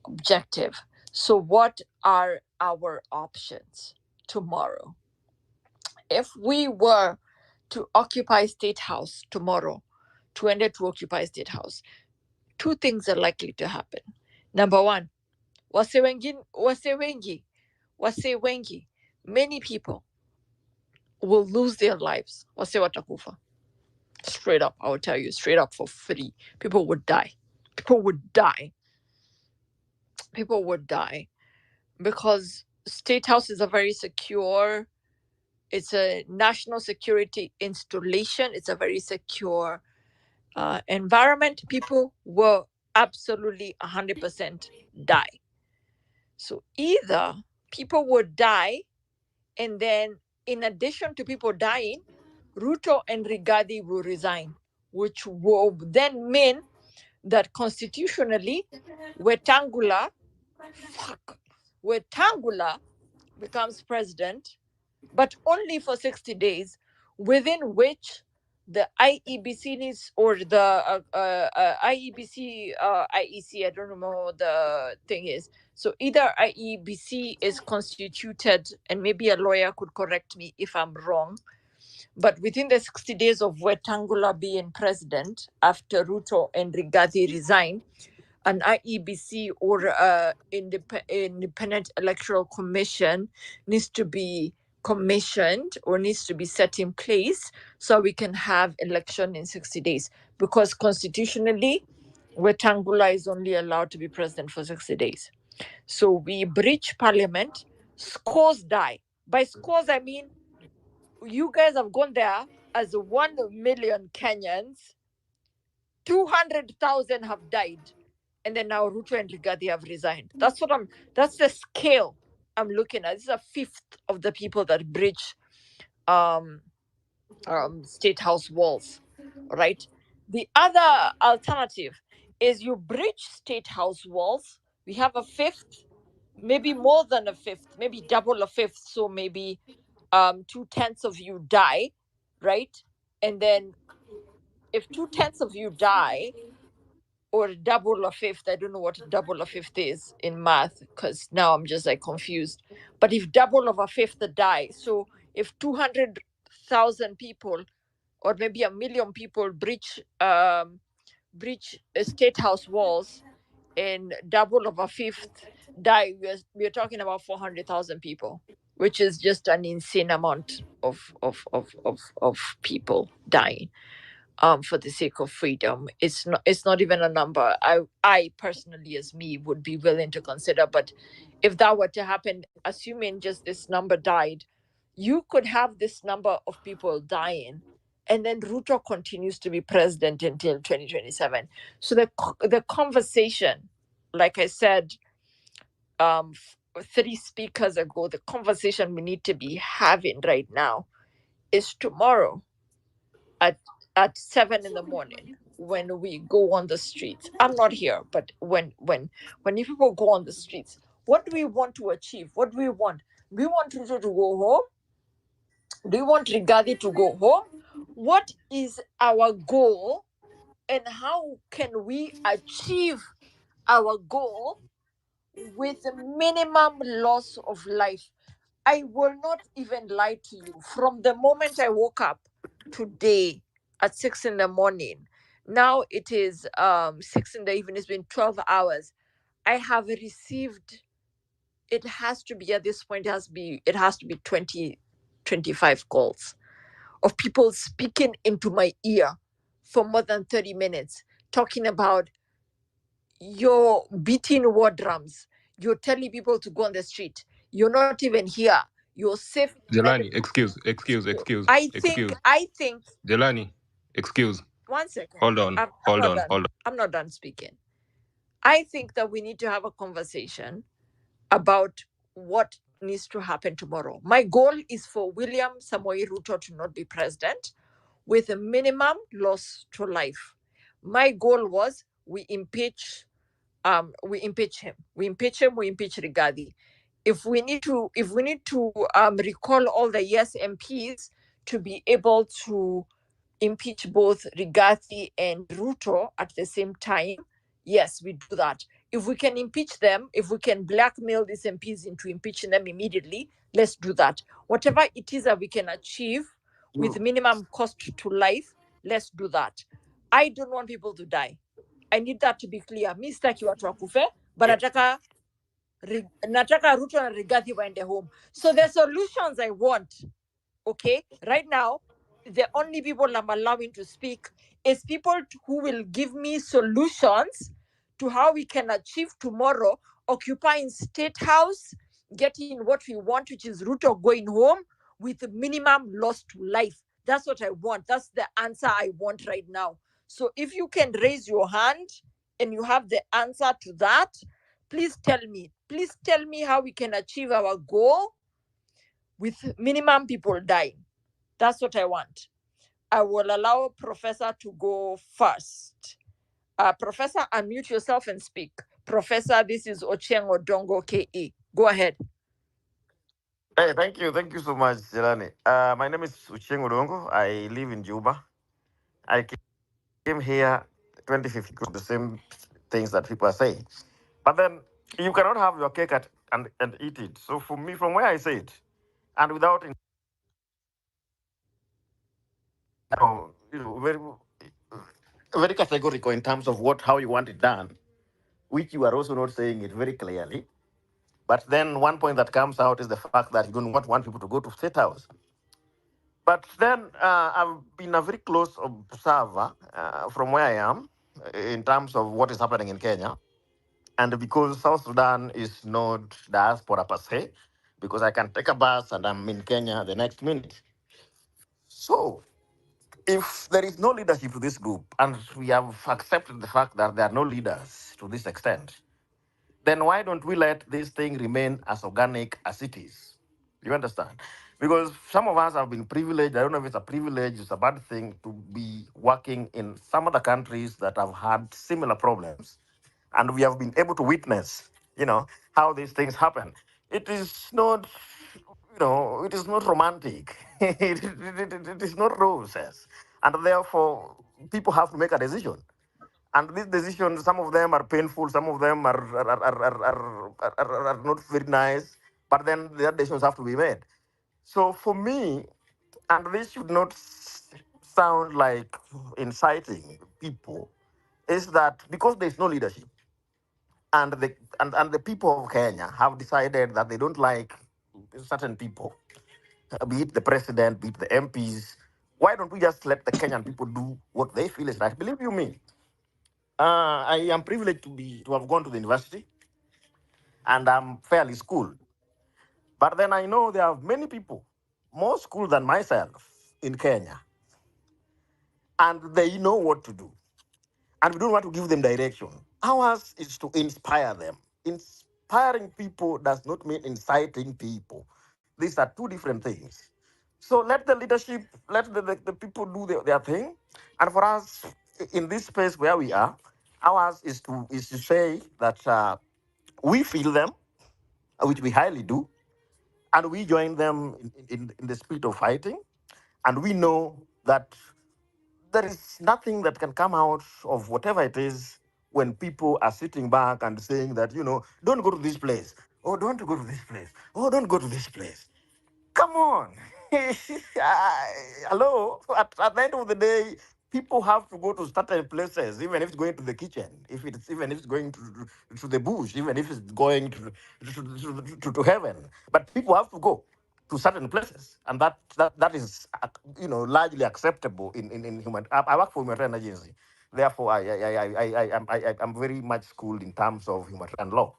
objective. So what are our options tomorrow? If we were to occupy State House tomorrow, to end it to occupy State House, two things are likely to happen. Number one, wase wengi, many people will lose their lives. Wase watakufa. Straight up, I will tell you, straight up for free. People would die. people would die. People would die because State House is a very secure, it's a national security installation. It's a very secure environment. People will absolutely 100% die. So either people would die, and then in addition to people dying, Ruto and Rigadi will resign, which will then mean that constitutionally, Wetangula, Wetangula becomes president, but only for 60 days, within which the IEBC needs, or the IEBC, IEC, I don't know what the thing is. So either IEBC is constituted, and maybe a lawyer could correct me if I'm wrong, but within the 60 days of Wetangula being president, after Ruto and Rigathi resign, an IEBC or independent electoral commission needs to be commissioned or needs to be set in place so we can have election in 60 days, because constitutionally Wetangula is only allowed to be president for 60 days. So we breach parliament, scores die. By scores I mean you guys have gone there as 1 million Kenyans, 200,000 have died, and then now Ruto and Rigathi have resigned. That's the scale I'm looking at. This is a fifth of the people that breach State House walls, right? The other alternative is you breach State House walls. We have a fifth, maybe more than a fifth, maybe double a fifth. So maybe 2/10 of you die, right? And then if 2/10 of you die, or double or fifth, I don't know what double or fifth is in math, because now I'm just like confused. But if double of a fifth die, so if 200,000 people or maybe 1 million people breach State House walls, and double of a fifth die, we're talking about 400,000 people, which is just an insane amount of people dying for the sake of freedom. It's not even a number I personally, as me, would be willing to consider. But if that were to happen, assuming just this number died, you could have this number of people dying, and then Ruto continues to be president until 2027. So the conversation, like I said 3 speakers ago, the conversation we need to be having right now is tomorrow at 7 in the morning, when we go on the streets. I'm not here, but when you people go on the streets, what do we want to achieve? What do we want? Do we want Ruto to go home? Do we want Rigathi to go home? What is our goal, and how can we achieve our goal with minimum loss of life? I will not even lie to you. From the moment I woke up today at 6 in the morning, now it is 6 in the evening, it's been 12 hours. I have received, it has to be at this point, it has to be 20, 25 calls of people speaking into my ear for more than 30 minutes, talking about you're beating war drums, you're telling people to go on the street, you're not even here, you're safe. Jelani, excuse. I think Jelani, excuse. 1 second. Hold on, I'm hold not on, done. hold on. I'm not done speaking. I think that we need to have a conversation about what needs to happen tomorrow. My goal is for William Samoei Ruto to not be president, with a minimum loss to life. My goal was we impeach him. We impeach Rigathi. If we need to recall all the yes MPs to be able to impeach both Rigathi and Ruto at the same time, yes, we do that. If we can impeach them, if we can blackmail these MPs into impeaching them immediately, let's do that. Whatever it is that we can achieve with minimum cost to life, let's do that. I don't want people to die. I need that to be clear. Mi sitaki watu wakufe, but nataka Ruto and Rigathi waende home. So the solutions I want, okay, right now, the only people I'm allowing to speak is people who will give me solutions to how we can achieve tomorrow, occupying State House, getting what we want, which is Ruto going home with minimum loss to life. That's what I want. That's the answer I want right now. So if you can raise your hand and you have the answer to that, please tell me. Please tell me how we can achieve our goal with minimum people dying. That's what I want. I will allow Professor to go first. Professor, unmute yourself and speak. Professor, this is Ochieng Odongo KE. Go ahead. Hey, thank you so much, Jelani. My name is Ucheng Udongo. I live in Juba. I came here 2015, the same things that people are saying. But then you cannot have your cake and eat it. So for me, from where I say it, and without very very categorical in terms of how you want it done, which you are also not saying it very clearly. But then one point that comes out is the fact that you don't want people to go to State House. But then I've been a very close observer from where I am in terms of what is happening in Kenya. And because South Sudan is not diaspora per se, because I can take a bus and I'm in Kenya the next minute. So if there is no leadership to this group, and we have accepted the fact that there are no leaders to this extent, then why don't we let this thing remain as organic as it is? You understand? Because some of us have been privileged. I don't know if it's a privilege, it's a bad thing to be working in some other countries that have had similar problems. And we have been able to witness, how these things happen. It is not, it is not romantic. It is not roses. And therefore, people have to make a decision. And these decisions, some of them are painful, some of them are not very nice, but then the decisions have to be made. So for me, and this should not sound like inciting people, is that because there's no leadership, and the people of Kenya have decided that they don't like certain people, be it the president, be it the MPs, why don't we just let the Kenyan people do what they feel is right? Believe you me, I am privileged to have gone to the university, and I'm fairly schooled. But then I know there are many people more schooled than myself in Kenya, and they know what to do. And we don't want to give them direction. Ours is to inspire them. Inspiring people does not mean inciting people. These are two different things. So let the leadership, let the people do their thing. And for us, in this space where we are, ours is to say that we feel them, which we highly do, and we join them in the spirit of fighting. And we know that there is nothing that can come out of whatever it is when people are sitting back and saying that, don't go to this place. Oh, don't go to this place. Oh, don't go to this place. Come on. Hello. At the end of the day, people have to go to certain places, even if it's going to the kitchen, even if it's going to the bush, even if it's going to heaven. But people have to go to certain places, and that is largely acceptable in human. I work for humanitarian agency, therefore I'm very much schooled in terms of humanitarian law,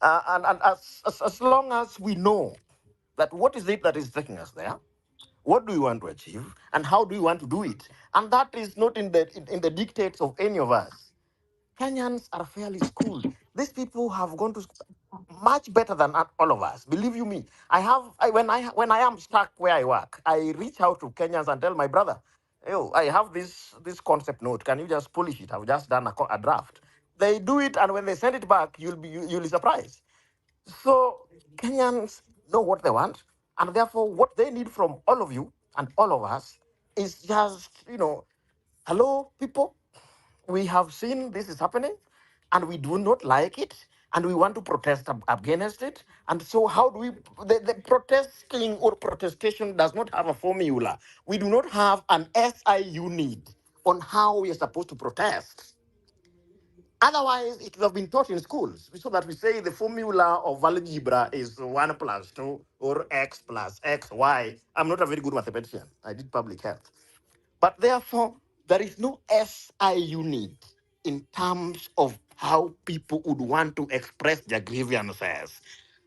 and as long as we know that what is it that is taking us there, what do we want to achieve, and how do we want to do it, and that is not in the dictates of any of us. Kenyans are fairly schooled. These people have gone to school much better than all of us. Believe you me. When I am stuck where I work, I reach out to Kenyans and tell my brother, "Yo, I have this concept note. Can you just polish it? I've just done a draft." They do it, and when they send it back, you'll be surprised. So Kenyans know what they want, and therefore what they need from all of you and all of us is just, hello, people. We have seen this is happening, and we do not like it, and we want to protest against it. And so, how do we? The protesting or protestation does not have a formula. We do not have an SI unit on how we are supposed to protest. Otherwise, it would have been taught in schools, so that we say the formula of algebra is 1 plus 2 or x plus x, y. I'm not a very good mathematician. I did public health. But therefore, there is no SI unit. in terms of how people would want to express their grievances.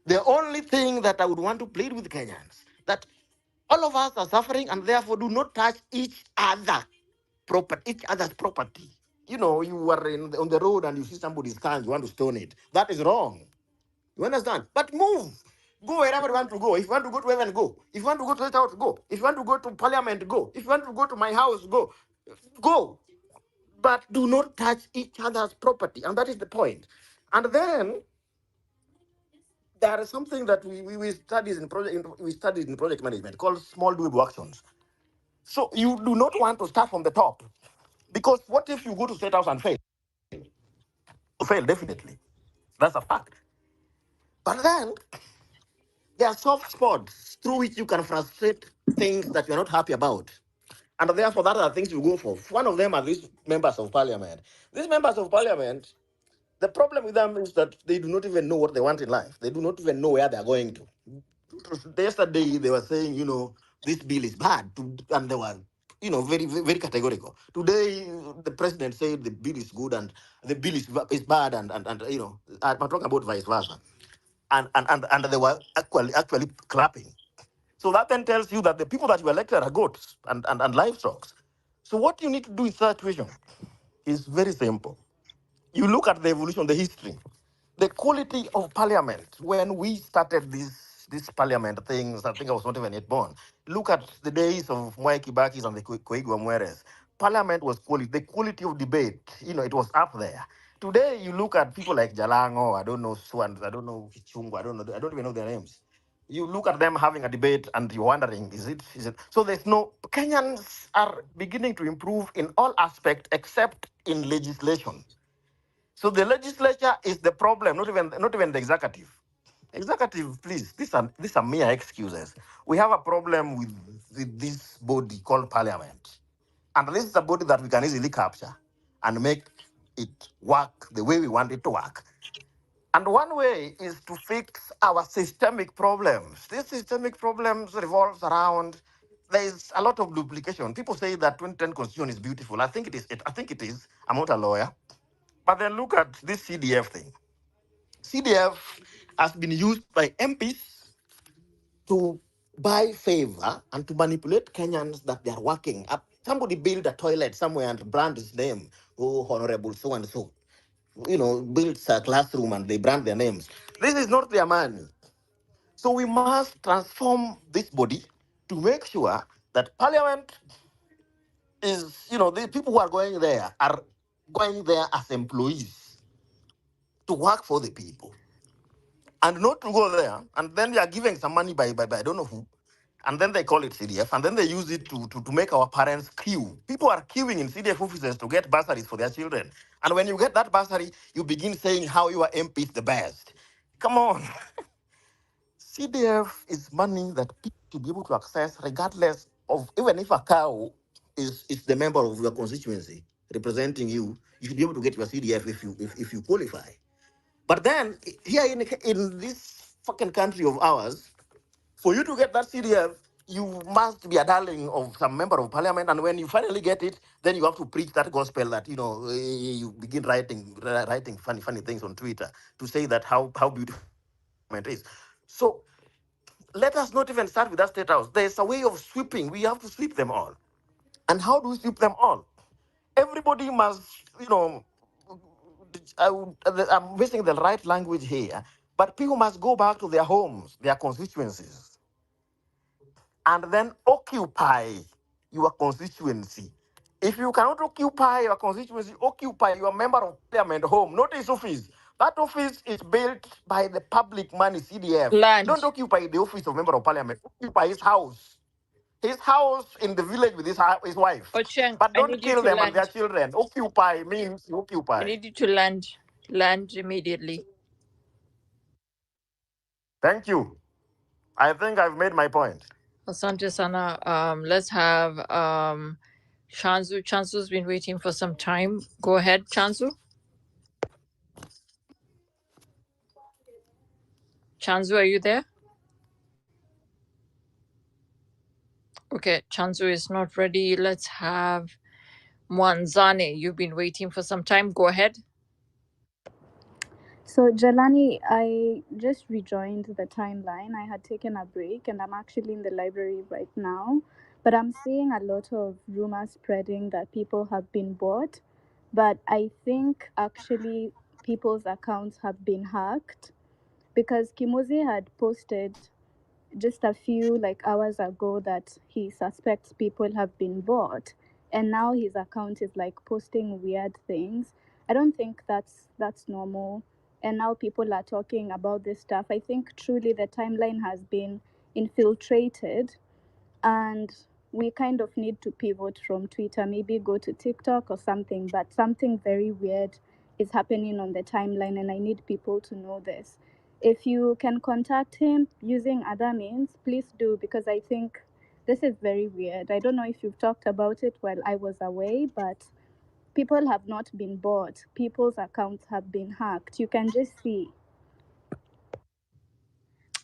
The only thing that I would want to plead with Kenyans that all of us are suffering and therefore do not touch each other's property. You know, you are on the road and you see somebody's car and you want to stone it. That is wrong. You understand? But move. Go wherever you want to go. If you want to go to heaven, go. If you want to go to the house, go. If you want to go to parliament, go. If you want to go to my house, go. Go. But do not touch each other's property. And that is the point. And then there is something that we studied in project management called small doable actions. So you do not want to start from the top. Because what if you go to state house and fail? Fail, definitely. That's a fact. But then there are soft spots through which you can frustrate things that you're not happy about. And therefore, that are things you go for. One of them are these members of parliament. These members of parliament, the problem with them is that they do not even know what they want in life. They do not even know where they're going to. Yesterday, they were saying, this bill is bad. And they were, very, very categorical. Today, the president said the bill is good and the bill is bad. And I'm talking about vice versa. And they were actually clapping. So that then tells you that the people that you elected are goats and livestock. So what you need to do in such situation is very simple. You look at the evolution, the history, the quality of parliament. When we started this parliament things, I think I was not even yet born. Look at the days of Mwai Kibaki's and the Koigwa Mweres. Parliament was quality. The quality of debate, it was up there. Today, you look at people like Jalango, I don't know Swan, I don't know Kichungu, I don't even know their names. You look at them having a debate and you're wondering, is it? So there's no, Kenyans are beginning to improve in all aspects except in legislation. So the legislature is the problem, not even the executive. Executive, please, these are mere excuses. We have a problem with this body called parliament. And this is a body that we can easily capture and make it work the way we want it to work. And one way is to fix our systemic problems. These systemic problems revolves around there is a lot of duplication. People say that 2010 constitution is beautiful. I think it is. I think it is. I'm not a lawyer. But then look at this CDF thing. CDF has been used by MPs to buy favor and to manipulate Kenyans that they are working up. Somebody build a toilet somewhere and brand his name, oh, Honorable so and so. Builds a classroom and they brand their names. This is not their money. So we must transform this body to make sure that parliament is, the people who are going there are going there as employees to work for the people and not to go there. And then they are giving some money by I don't know who. And then they call it CDF. And then they use it to make our parents queue. People are queuing in CDF offices to get bursaries for their children. And when you get that bursary, you begin saying how your MP is the best. Come on. CDF is money that people should be able to access regardless of, even if a cow is the member of your constituency representing you, you should be able to get your CDF if you qualify. But then here in this fucking country of ours, for you to get that CDF, you must be a darling of some member of parliament. And when you finally get it, then you have to preach that gospel that you begin writing funny things on Twitter to say that how beautiful parliament is. So let us not even start with that state house. There's a way of sweeping. We have to sweep them all. And how do we sweep them all? Everybody must, I'm missing the right language here, but people must go back to their homes, their constituencies, and then occupy your constituency. If you cannot occupy your constituency, occupy your member of parliament home, not his office. That office is built by the public money, CDF. Land. Don't occupy the office of member of parliament. Occupy his house. His house in the village with his wife. Ocheng, But I don't need you kill to them and their land. children. Occupy means I occupy. need you to land. Land immediately. Thank you. I think I've made my point. Asante Sana. Let's have Chanzu. Chanzu's been waiting for some time. Go ahead, Chanzu. Chanzu, are you there? Okay, Chanzu is not ready. Let's have Mwanzane, you've been waiting for some time. Go ahead. So, Jelani, I just rejoined the timeline. I had taken a break and I'm actually in the library right now. But I'm seeing a lot of rumors spreading that people have been bought. But I think actually people's accounts have been hacked because Kimuzi had posted just a few hours ago that he suspects people have been bought, and now his account is posting weird things. I don't think that's normal, and now people are talking about this stuff. I think truly the timeline has been infiltrated, and we kind of need to pivot from Twitter, maybe go to TikTok or something. But something very weird is happening on the timeline, and I need people to know this. If you can contact him using other means, please do, because I think this is very weird. I don't know if you've talked about it while I was away, but people have not been bought. People's accounts have been hacked. You can just see.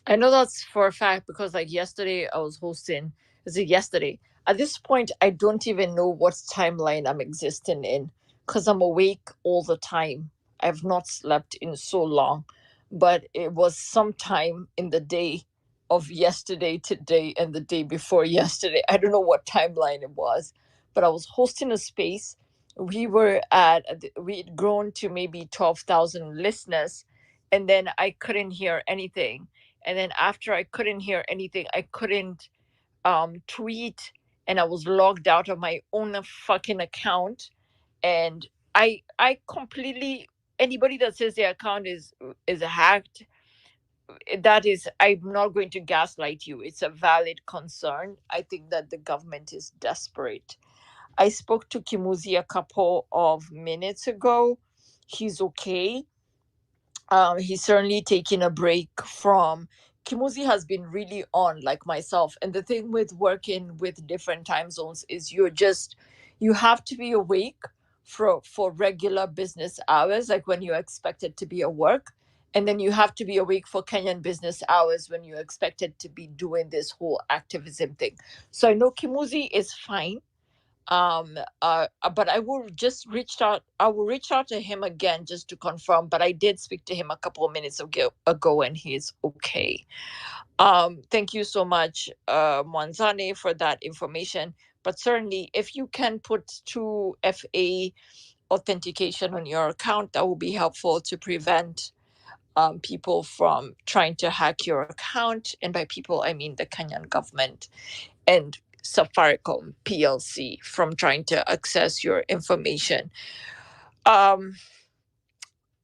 I know that's for a fact because yesterday I was hosting. Is it yesterday? At this point, I don't even know what timeline I'm existing in because I'm awake all the time. I've not slept in so long, but it was sometime in the day of yesterday, today, and the day before yesterday. I don't know what timeline it was, but I was hosting a space. We'd grown to maybe 12,000 listeners, and then I couldn't hear anything, and then after I couldn't hear anything, I couldn't tweet, and I was logged out of my own fucking account. And I completely, anybody that says their account is hacked, that is, I'm not going to gaslight you. It's a valid concern. I think that the government is desperate. I spoke to Kimuzi a couple of minutes ago. He's okay. He's certainly taking a break from. Kimuzi has been really on, like myself. And the thing with working with different time zones is you have to be awake for regular business hours, like when you're expected to be at work. And then you have to be awake for Kenyan business hours when you're expected to be doing this whole activism thing. So I know Kimuzi is fine. But I will reach out to him again just to confirm, but I did speak to him a couple of minutes ago and he's okay. Thank you so much, Mwanzane, for that information. But certainly if you can put 2FA authentication on your account, that will be helpful to prevent people from trying to hack your account. And by people, I mean the Kenyan government and Safaricom PLC from trying to access your information. Um,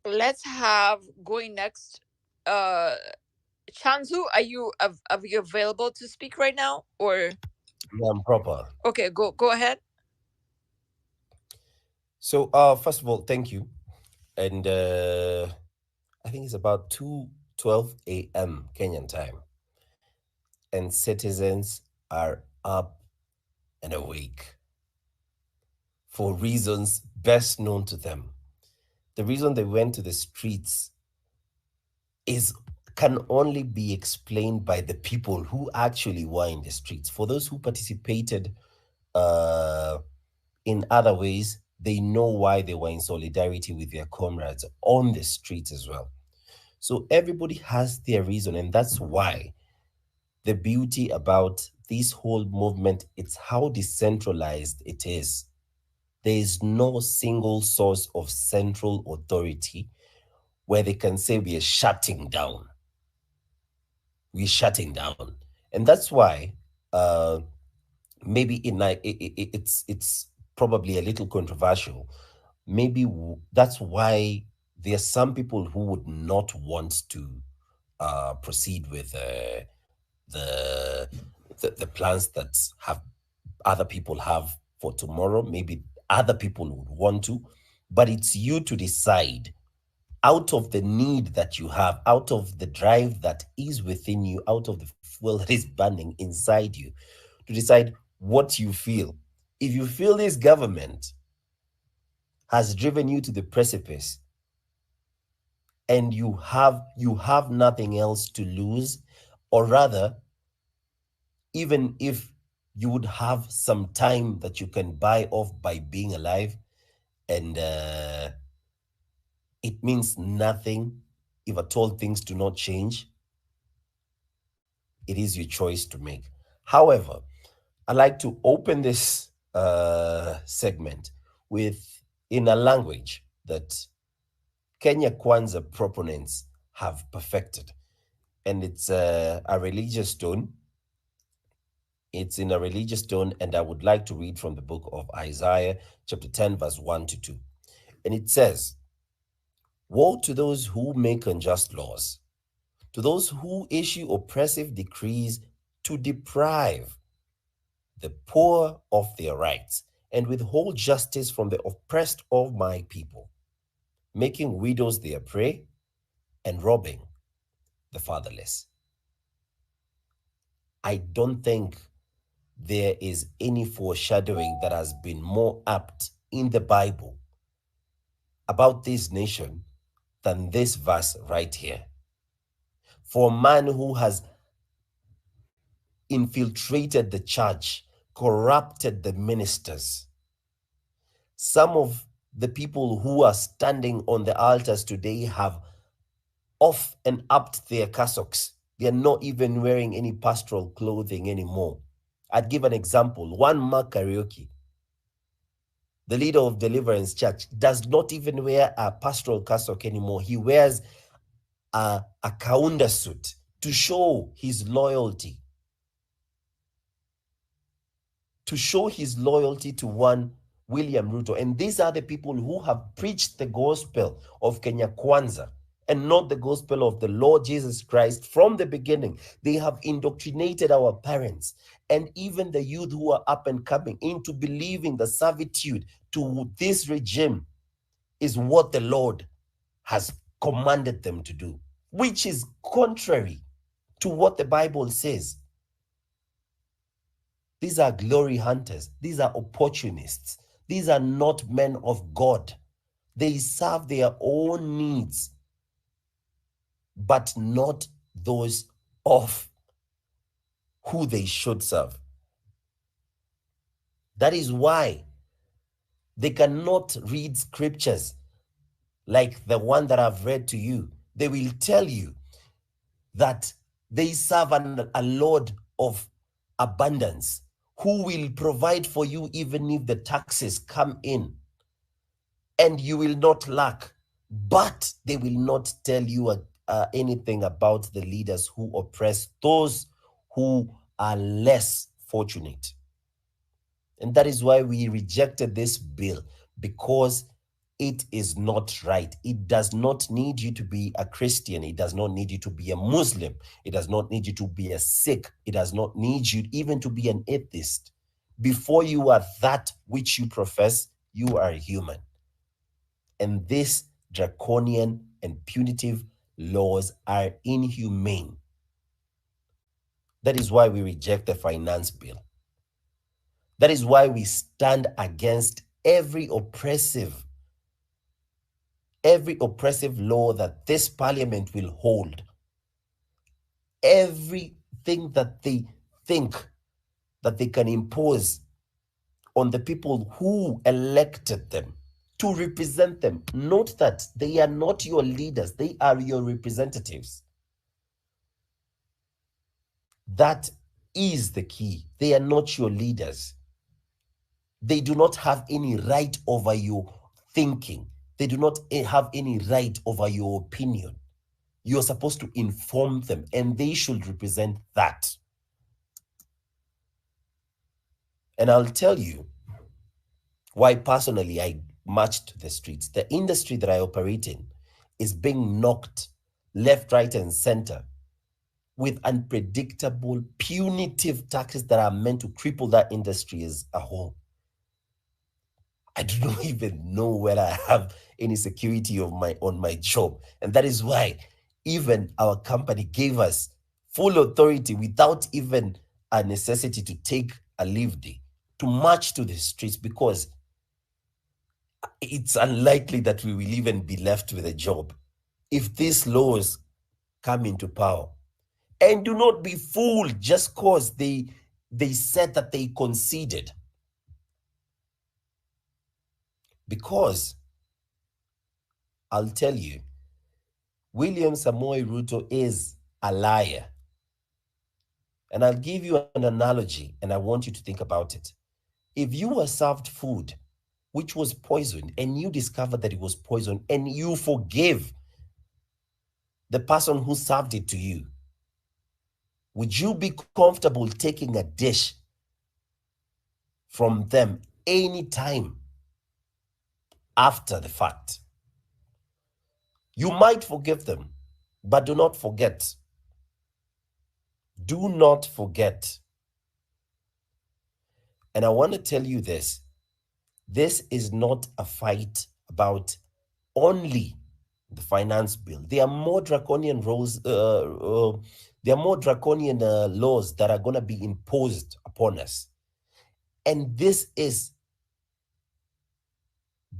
let's have going next. Chanzu, are you available to speak right now, or? Yeah, I'm proper. Okay, go ahead. So, first of all, thank you. And I think it's about 2:12 a.m. Kenyan time. And citizens are up and awake for reasons best known to them. The reason they went to the streets can only be explained by the people who actually were in the streets. For those who participated in other ways, they know why they were in solidarity with their comrades on the streets as well. So everybody has their reason, and that's why the beauty about this whole movement, it's how decentralized it is. There is no single source of central authority where they can say we are shutting down. We're shutting down. And that's why maybe it's probably a little controversial. Maybe that's why there are some people who would not want to proceed with the, the plans that have other people have for tomorrow. Maybe other people would want to, but it's you to decide, out of the need that you have, out of the drive that is within you, out of the fuel that is burning inside you, to decide what you feel. If you feel this government has driven you to the precipice and you have nothing else to lose, or rather, even if you would have some time that you can buy off by being alive, and it means nothing if at all things do not change. It is your choice to make. However, I like to open this segment with in a language that Kenya Kwanza proponents have perfected, and it's a religious tone. It's in a religious tone, and I would like to read from the book of Isaiah, chapter 10, verse 1 to 2. And it says, "Woe to those who make unjust laws, to those who issue oppressive decrees to deprive the poor of their rights and withhold justice from the oppressed of my people, making widows their prey and robbing the fatherless." I don't think there is any foreshadowing that has been more apt in the Bible about this nation than this verse right here. For a man who has infiltrated the church, corrupted the ministers, some of the people who are standing on the altars today have off and upped their cassocks. They are not even wearing any pastoral clothing anymore. I'd give an example. One Mark Karaoke, the leader of Deliverance Church, does not even wear a pastoral cassock anymore. He wears a kaunda suit to show his loyalty, to one William Ruto. And these are the people who have preached the gospel of Kenya Kwanza and not the gospel of the Lord Jesus Christ from the beginning. They have indoctrinated our parents and even the youth who are up and coming into believing the servitude to this regime is what the Lord has commanded them to do, which is contrary to what the Bible says. These are glory hunters. These are opportunists. These are not men of God. They serve their own needs, but not those of who they should serve. That is why they cannot read scriptures like the one that I've read to you. They will tell you that they serve a Lord of abundance who will provide for you even if the taxes come in, and you will not lack. But they will not tell you anything about the leaders who oppress those who are less fortunate. And that is why we rejected this bill, because it is not right. It does not need you to be a Christian. It does not need you to be a Muslim. It does not need you to be a Sikh. It does not need you even to be an atheist. Before you are that which you profess, you are human. And these draconian and punitive laws are inhumane. That is why we reject the finance bill. That is why we stand against every oppressive law that this parliament will hold. Everything that they think that they can impose on the people who elected them to represent them. Note that they are not your leaders, they are your representatives. That is the key. They are not your leaders. They do not have any right over your thinking. They do not have any right over your opinion. You're supposed to inform them, and they should represent that. And I'll tell you why personally I marched to the streets. The industry that I operate in is being knocked left, right, and center with unpredictable, punitive taxes that are meant to cripple that industry as a whole. I do not even know whether I have any security of on my job. And that is why even our company gave us full authority without even a necessity to take a leave day to march to the streets, because it's unlikely that we will even be left with a job if these laws come into power. And do not be fooled just because they they said that they conceded. Because I'll tell you, William Samoei Ruto is a liar. And I'll give you an analogy, and I want you to think about it. If you were served food which was poisoned, and you discovered that it was poisoned, and you forgive the person who served it to you, would you be comfortable taking a dish from them anytime after the fact? You might forgive them, but do not forget. Do not forget. And I want to tell you this. This is not a fight about only the finance bill. There are more draconian laws. There are more draconian laws that are going to be imposed upon us, and this is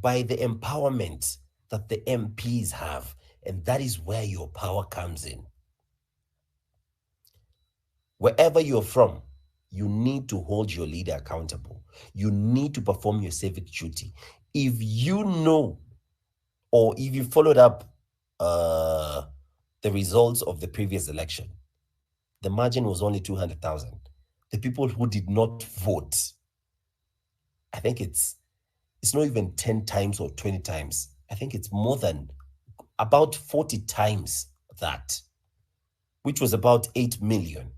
by the empowerment that the MPs have, and that is where your power comes in. Wherever you're from, you need to hold your leader accountable. You need to perform your civic duty. If you know, or if you followed up the results of the previous election, the margin was only 200,000. The people who did not vote, I think it's not even 10 times or 20 times. I think it's more than about 40 times that, which was about 8 million.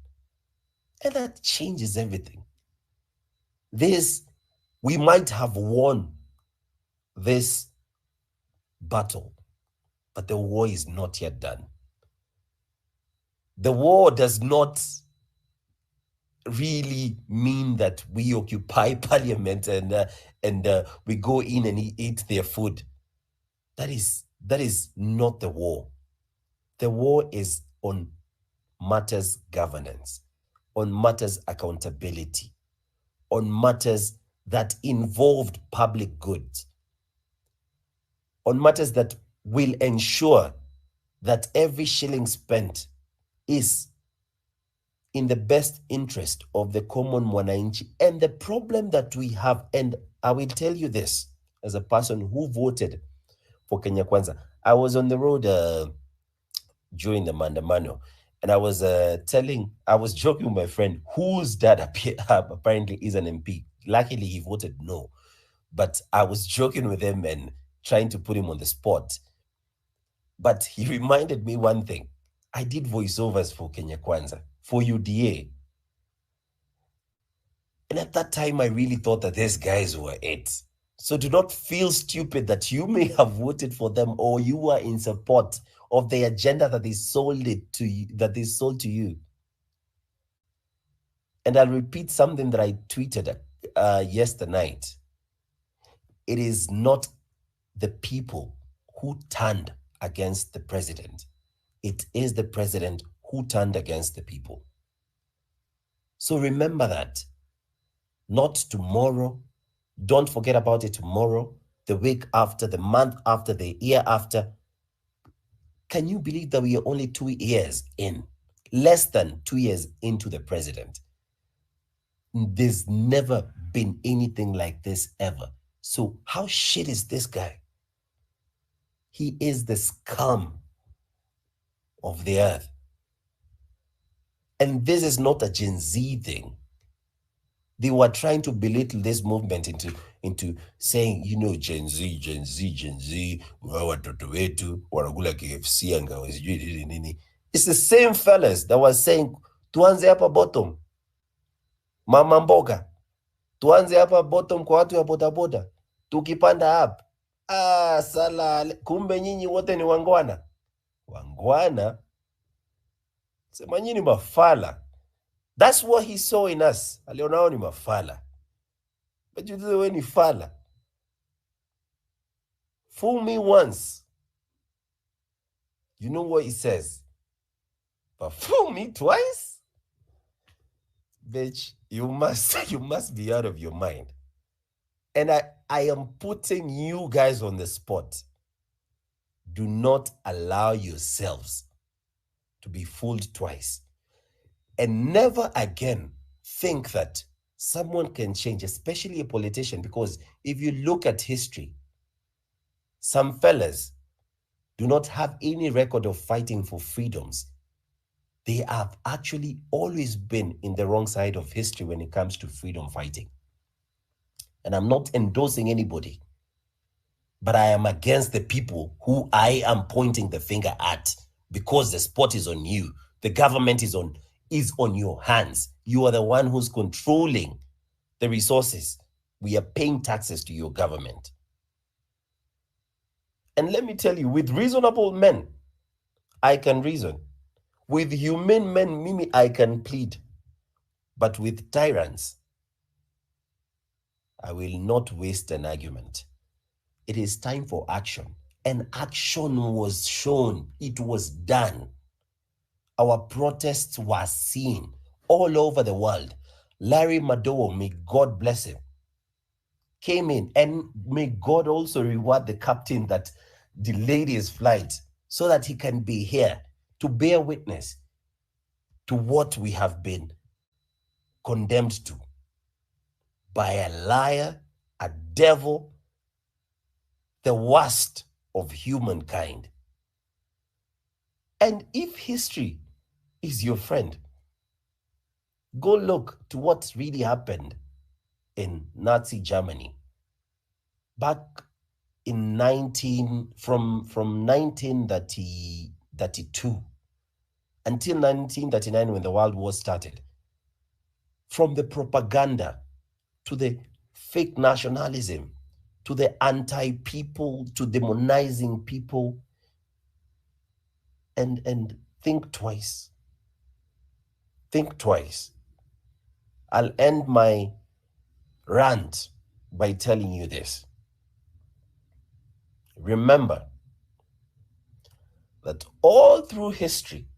And that changes everything. We might have won this battle, but the war is not yet done. The war does not really mean that we occupy parliament and we go in and eat their food. That is not the war. The war is on matters governance, on matters accountability, on matters that involved public goods, on matters that will ensure that every shilling spent is in the best interest of the common mwananchi. And the problem that we have, and I will tell you this as a person who voted for Kenya Kwanza. I was on the road during the Mandamano, and I was joking with my friend whose dad apparently is an MP. Luckily, he voted no. But I was joking with him and trying to put him on the spot. But he reminded me one thing. I did voiceovers for Kenya Kwanza, for UDA. And at that time, I really thought that these guys were it. So do not feel stupid that you may have voted for them or you are in support of the agenda that they sold to you. And I'll repeat something that I tweeted yesterday night. It is not the people who turned against the president. It is the president who turned against the people. So remember that. Not tomorrow. Don't forget about it tomorrow, the week after, the month after, the year after. Can you believe that we are only 2 years in? Less than 2 years into the president. There's never been anything like this ever. So how shit is this guy? He is the scum of the earth. And this is not a Gen Z thing. They were trying to belittle this movement into saying, Gen Z, watoto wetu, wanakula KFC anga sijui nini. It's the same fellas that was saying, tuanze hapa bottom. Mama mboga, tuanze hapa bottom kwa watu ya bodaboda. Tukipanda up. Sala, kumbe nyinyi wote ni wangwana. Wangwana? Sema nyinyi mafala. That's what he saw in us. Alionao ni mafala. But you do the way ni fala. Fool me once. You know what he says. But fool me twice? Bitch, you must be out of your mind. And I am putting you guys on the spot. Do not allow yourselves to be fooled twice. And never again think that someone can change, especially a politician, because if you look at history, some fellas do not have any record of fighting for freedoms. They have actually always been in the wrong side of history when it comes to freedom fighting. And I'm not endorsing anybody, but I am against the people who I am pointing the finger at, because the spot is on you. The government is on your hands. You are the one who's controlling the resources. We are paying taxes to your government. And let me tell you, with reasonable men, I can reason. With humane men, Mimi, I can plead. But with tyrants, I will not waste an argument. It is time for action. And action was shown. It was done. Our protests were seen all over the world. Larry Madowo, may God bless him, came in, and may God also reward the captain that delayed his flight so that he can be here to bear witness to what we have been condemned to by a liar, a devil, the worst of humankind. And if history is your friend, go look to what really happened in Nazi Germany back in 1932 until 1939, when the World War started. From the propaganda to the fake nationalism to the anti-people to demonizing people, and think twice. Think twice. I'll end my rant by telling you this. Remember that all through history,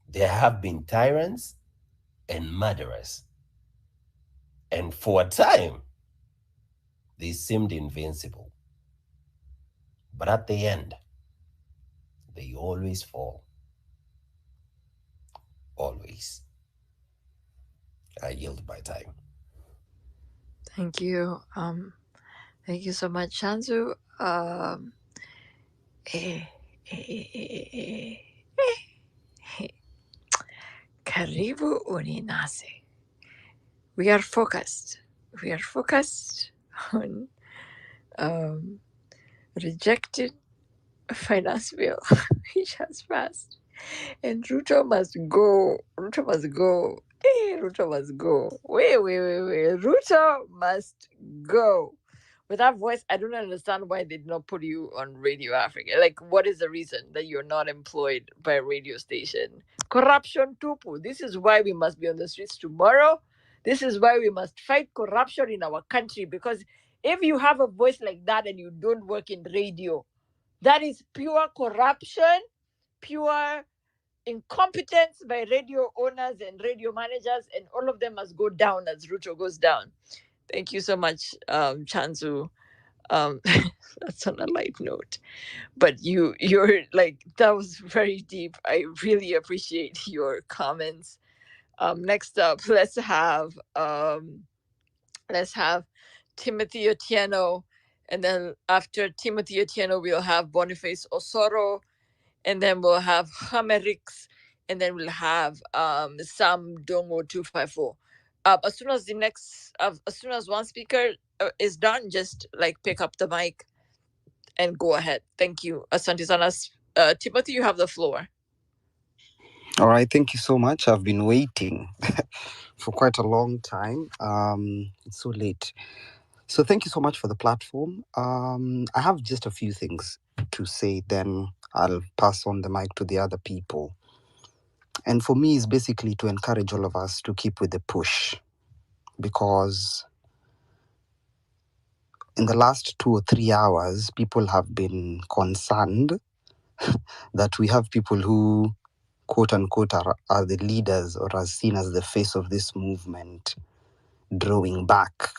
there have been tyrants and murderers. And for a time, they seemed invincible. But at the end, they always fall. Always. I yield my time. Thank you. Thank you so much, Shanzu. Eh, eh, eh, eh, eh. Karibu uninase. We are focused. We are focused on um, rejected finance bill, which has passed. And Ruto must go. Ruto must go. Ruto must go. Wait. Ruto must go. With that voice, I don't understand why they did not put you on Radio Africa. Like, what is the reason that you're not employed by a radio station? Corruption tupu. This is why we must be on the streets tomorrow. This is why we must fight corruption in our country. Because if you have a voice like that and you don't work in radio, that is pure corruption, pure incompetence by radio owners and radio managers, and all of them must go down as Ruto goes down. Thank you so much, Chanzu. That's on a light note, but you're like, that was very deep. I really appreciate your comments. Next up, let's have Timothy Otieno, and then after Timothy Otieno, we'll have Boniface Osoro, and then we'll have Hamerix, and then we'll have Sam Dongo 254. As soon as one speaker is done, just like pick up the mic and go ahead. Thank you, Asante Sanas. Timothy, you have the floor. All right, thank you so much. I've been waiting for quite a long time. It's so late. So thank you so much for the platform. I have just a few things to say, then I'll pass on the mic to the other people. And for me, it's basically to encourage all of us to keep with the push, because in the last 2 or 3 hours, people have been concerned that we have people who, quote unquote, are the leaders or are seen as the face of this movement drawing back.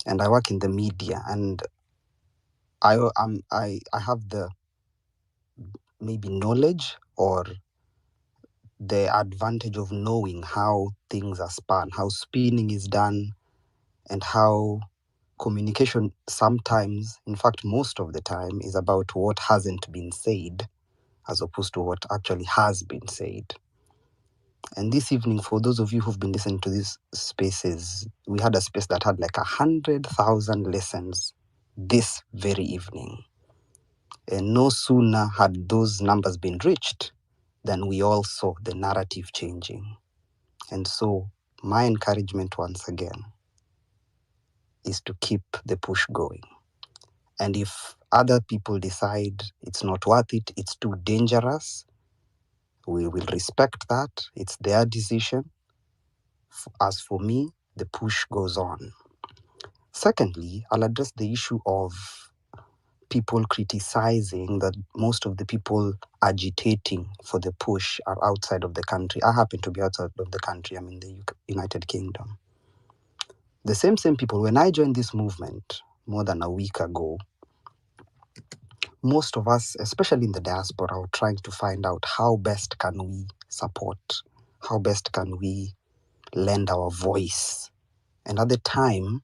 And I work in the media, and I have the maybe knowledge or the advantage of knowing how things are spun, how spinning is done, and how communication sometimes, in fact, most of the time, is about what hasn't been said as opposed to what actually has been said. And this evening, for those of you who've been listening to these spaces, we had a space that had like 100,000 listens this very evening. And no sooner had those numbers been reached than we all saw the narrative changing. And so my encouragement once again is to keep the push going. And if other people decide it's not worth it, it's too dangerous, we will respect that. It's their decision. As for me, the push goes on. Secondly, I'll address the issue of people criticizing that most of the people agitating for the push are outside of the country. I happen to be outside of the country. I'm in the United Kingdom. The same people, when I joined this movement more than a week ago, most of us, especially in the diaspora, are trying to find out how best can we support, how best can we lend our voice. And at the time,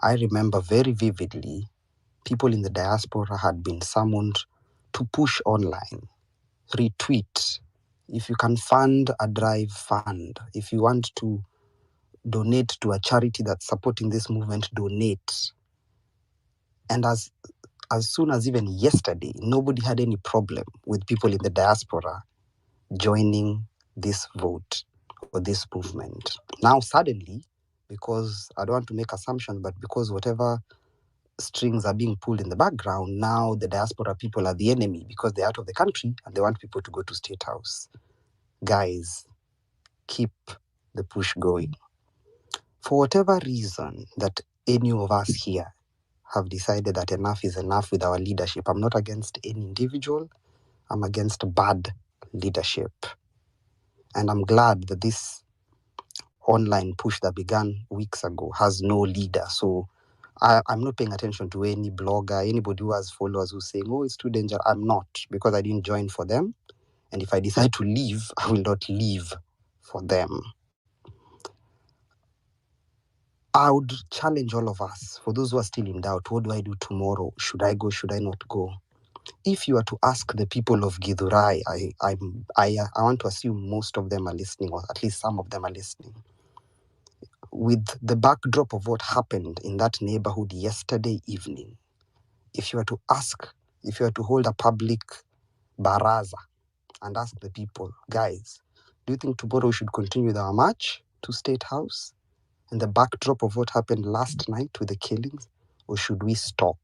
I remember very vividly, people in the diaspora had been summoned to push online, retweet. If you can fund a drive, fund. If you want to donate to a charity that's supporting this movement, donate. And as soon as even yesterday, nobody had any problem with people in the diaspora joining this vote or this movement. Now, suddenly, because I don't want to make assumptions, but because whatever strings are being pulled in the background, now the diaspora people are the enemy because they're out of the country and they want people to go to State House. Guys, keep the push going. For whatever reason that any of us here have decided that enough is enough with our leadership, I'm not against any individual, I'm against bad leadership. And I'm glad that this online push that began weeks ago has no leader. So I'm not paying attention to any blogger, anybody who has followers who's saying, oh, it's too dangerous. I'm not, because I didn't join for them. And if I decide to leave, I will not leave for them. I would challenge all of us, for those who are still in doubt, what do I do tomorrow? Should I go? Should I not go? If you are to ask the people of Githurai, I want to assume most of them are listening, or at least some of them are listening. With the backdrop of what happened in that neighborhood yesterday evening, if you were to hold a public baraza and ask the people, guys, do you think tomorrow we should continue with our march to State House in the backdrop of what happened last night with the killings, or should we stop?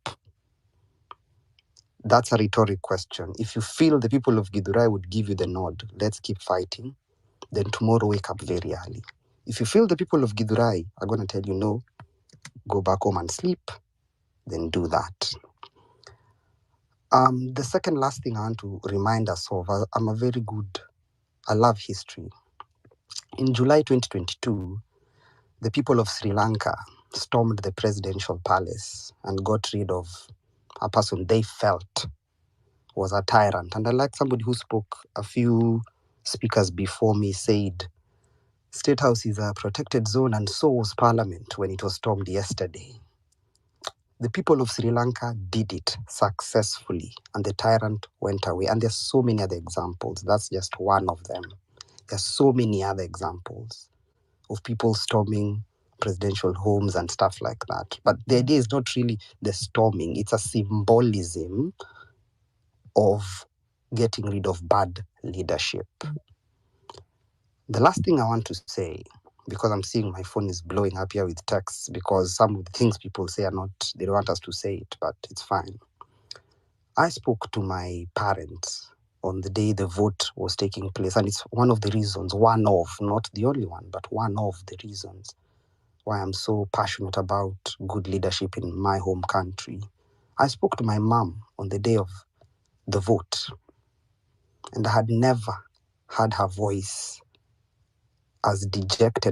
That's a rhetoric question. If you feel the people of Githurai would give you the nod, let's keep fighting, then tomorrow wake up very early. If you feel the people of Githurai are going to tell you no, go back home and sleep, then do that. The second last thing I want to remind us of, I love history. In July 2022, the people of Sri Lanka stormed the presidential palace and got rid of a person they felt was a tyrant. And I like somebody who spoke, a few speakers before me said, State House is a protected zone, and so was Parliament when it was stormed yesterday. The people of Sri Lanka did it successfully, and the tyrant went away. And there's so many other examples. That's just one of them. There's so many other examples of people storming presidential homes and stuff like that. But the idea is not really the storming. It's a symbolism of getting rid of bad leadership. The last thing I want to say, because I'm seeing my phone is blowing up here with texts, because some of the things people say are not, they don't want us to say it, but it's fine. I spoke to my parents on the day the vote was taking place, and it's one of the reasons, one of, not the only one, but one of the reasons why I'm so passionate about good leadership in my home country. I spoke to my mom on the day of the vote, and I had never heard her voice as dejected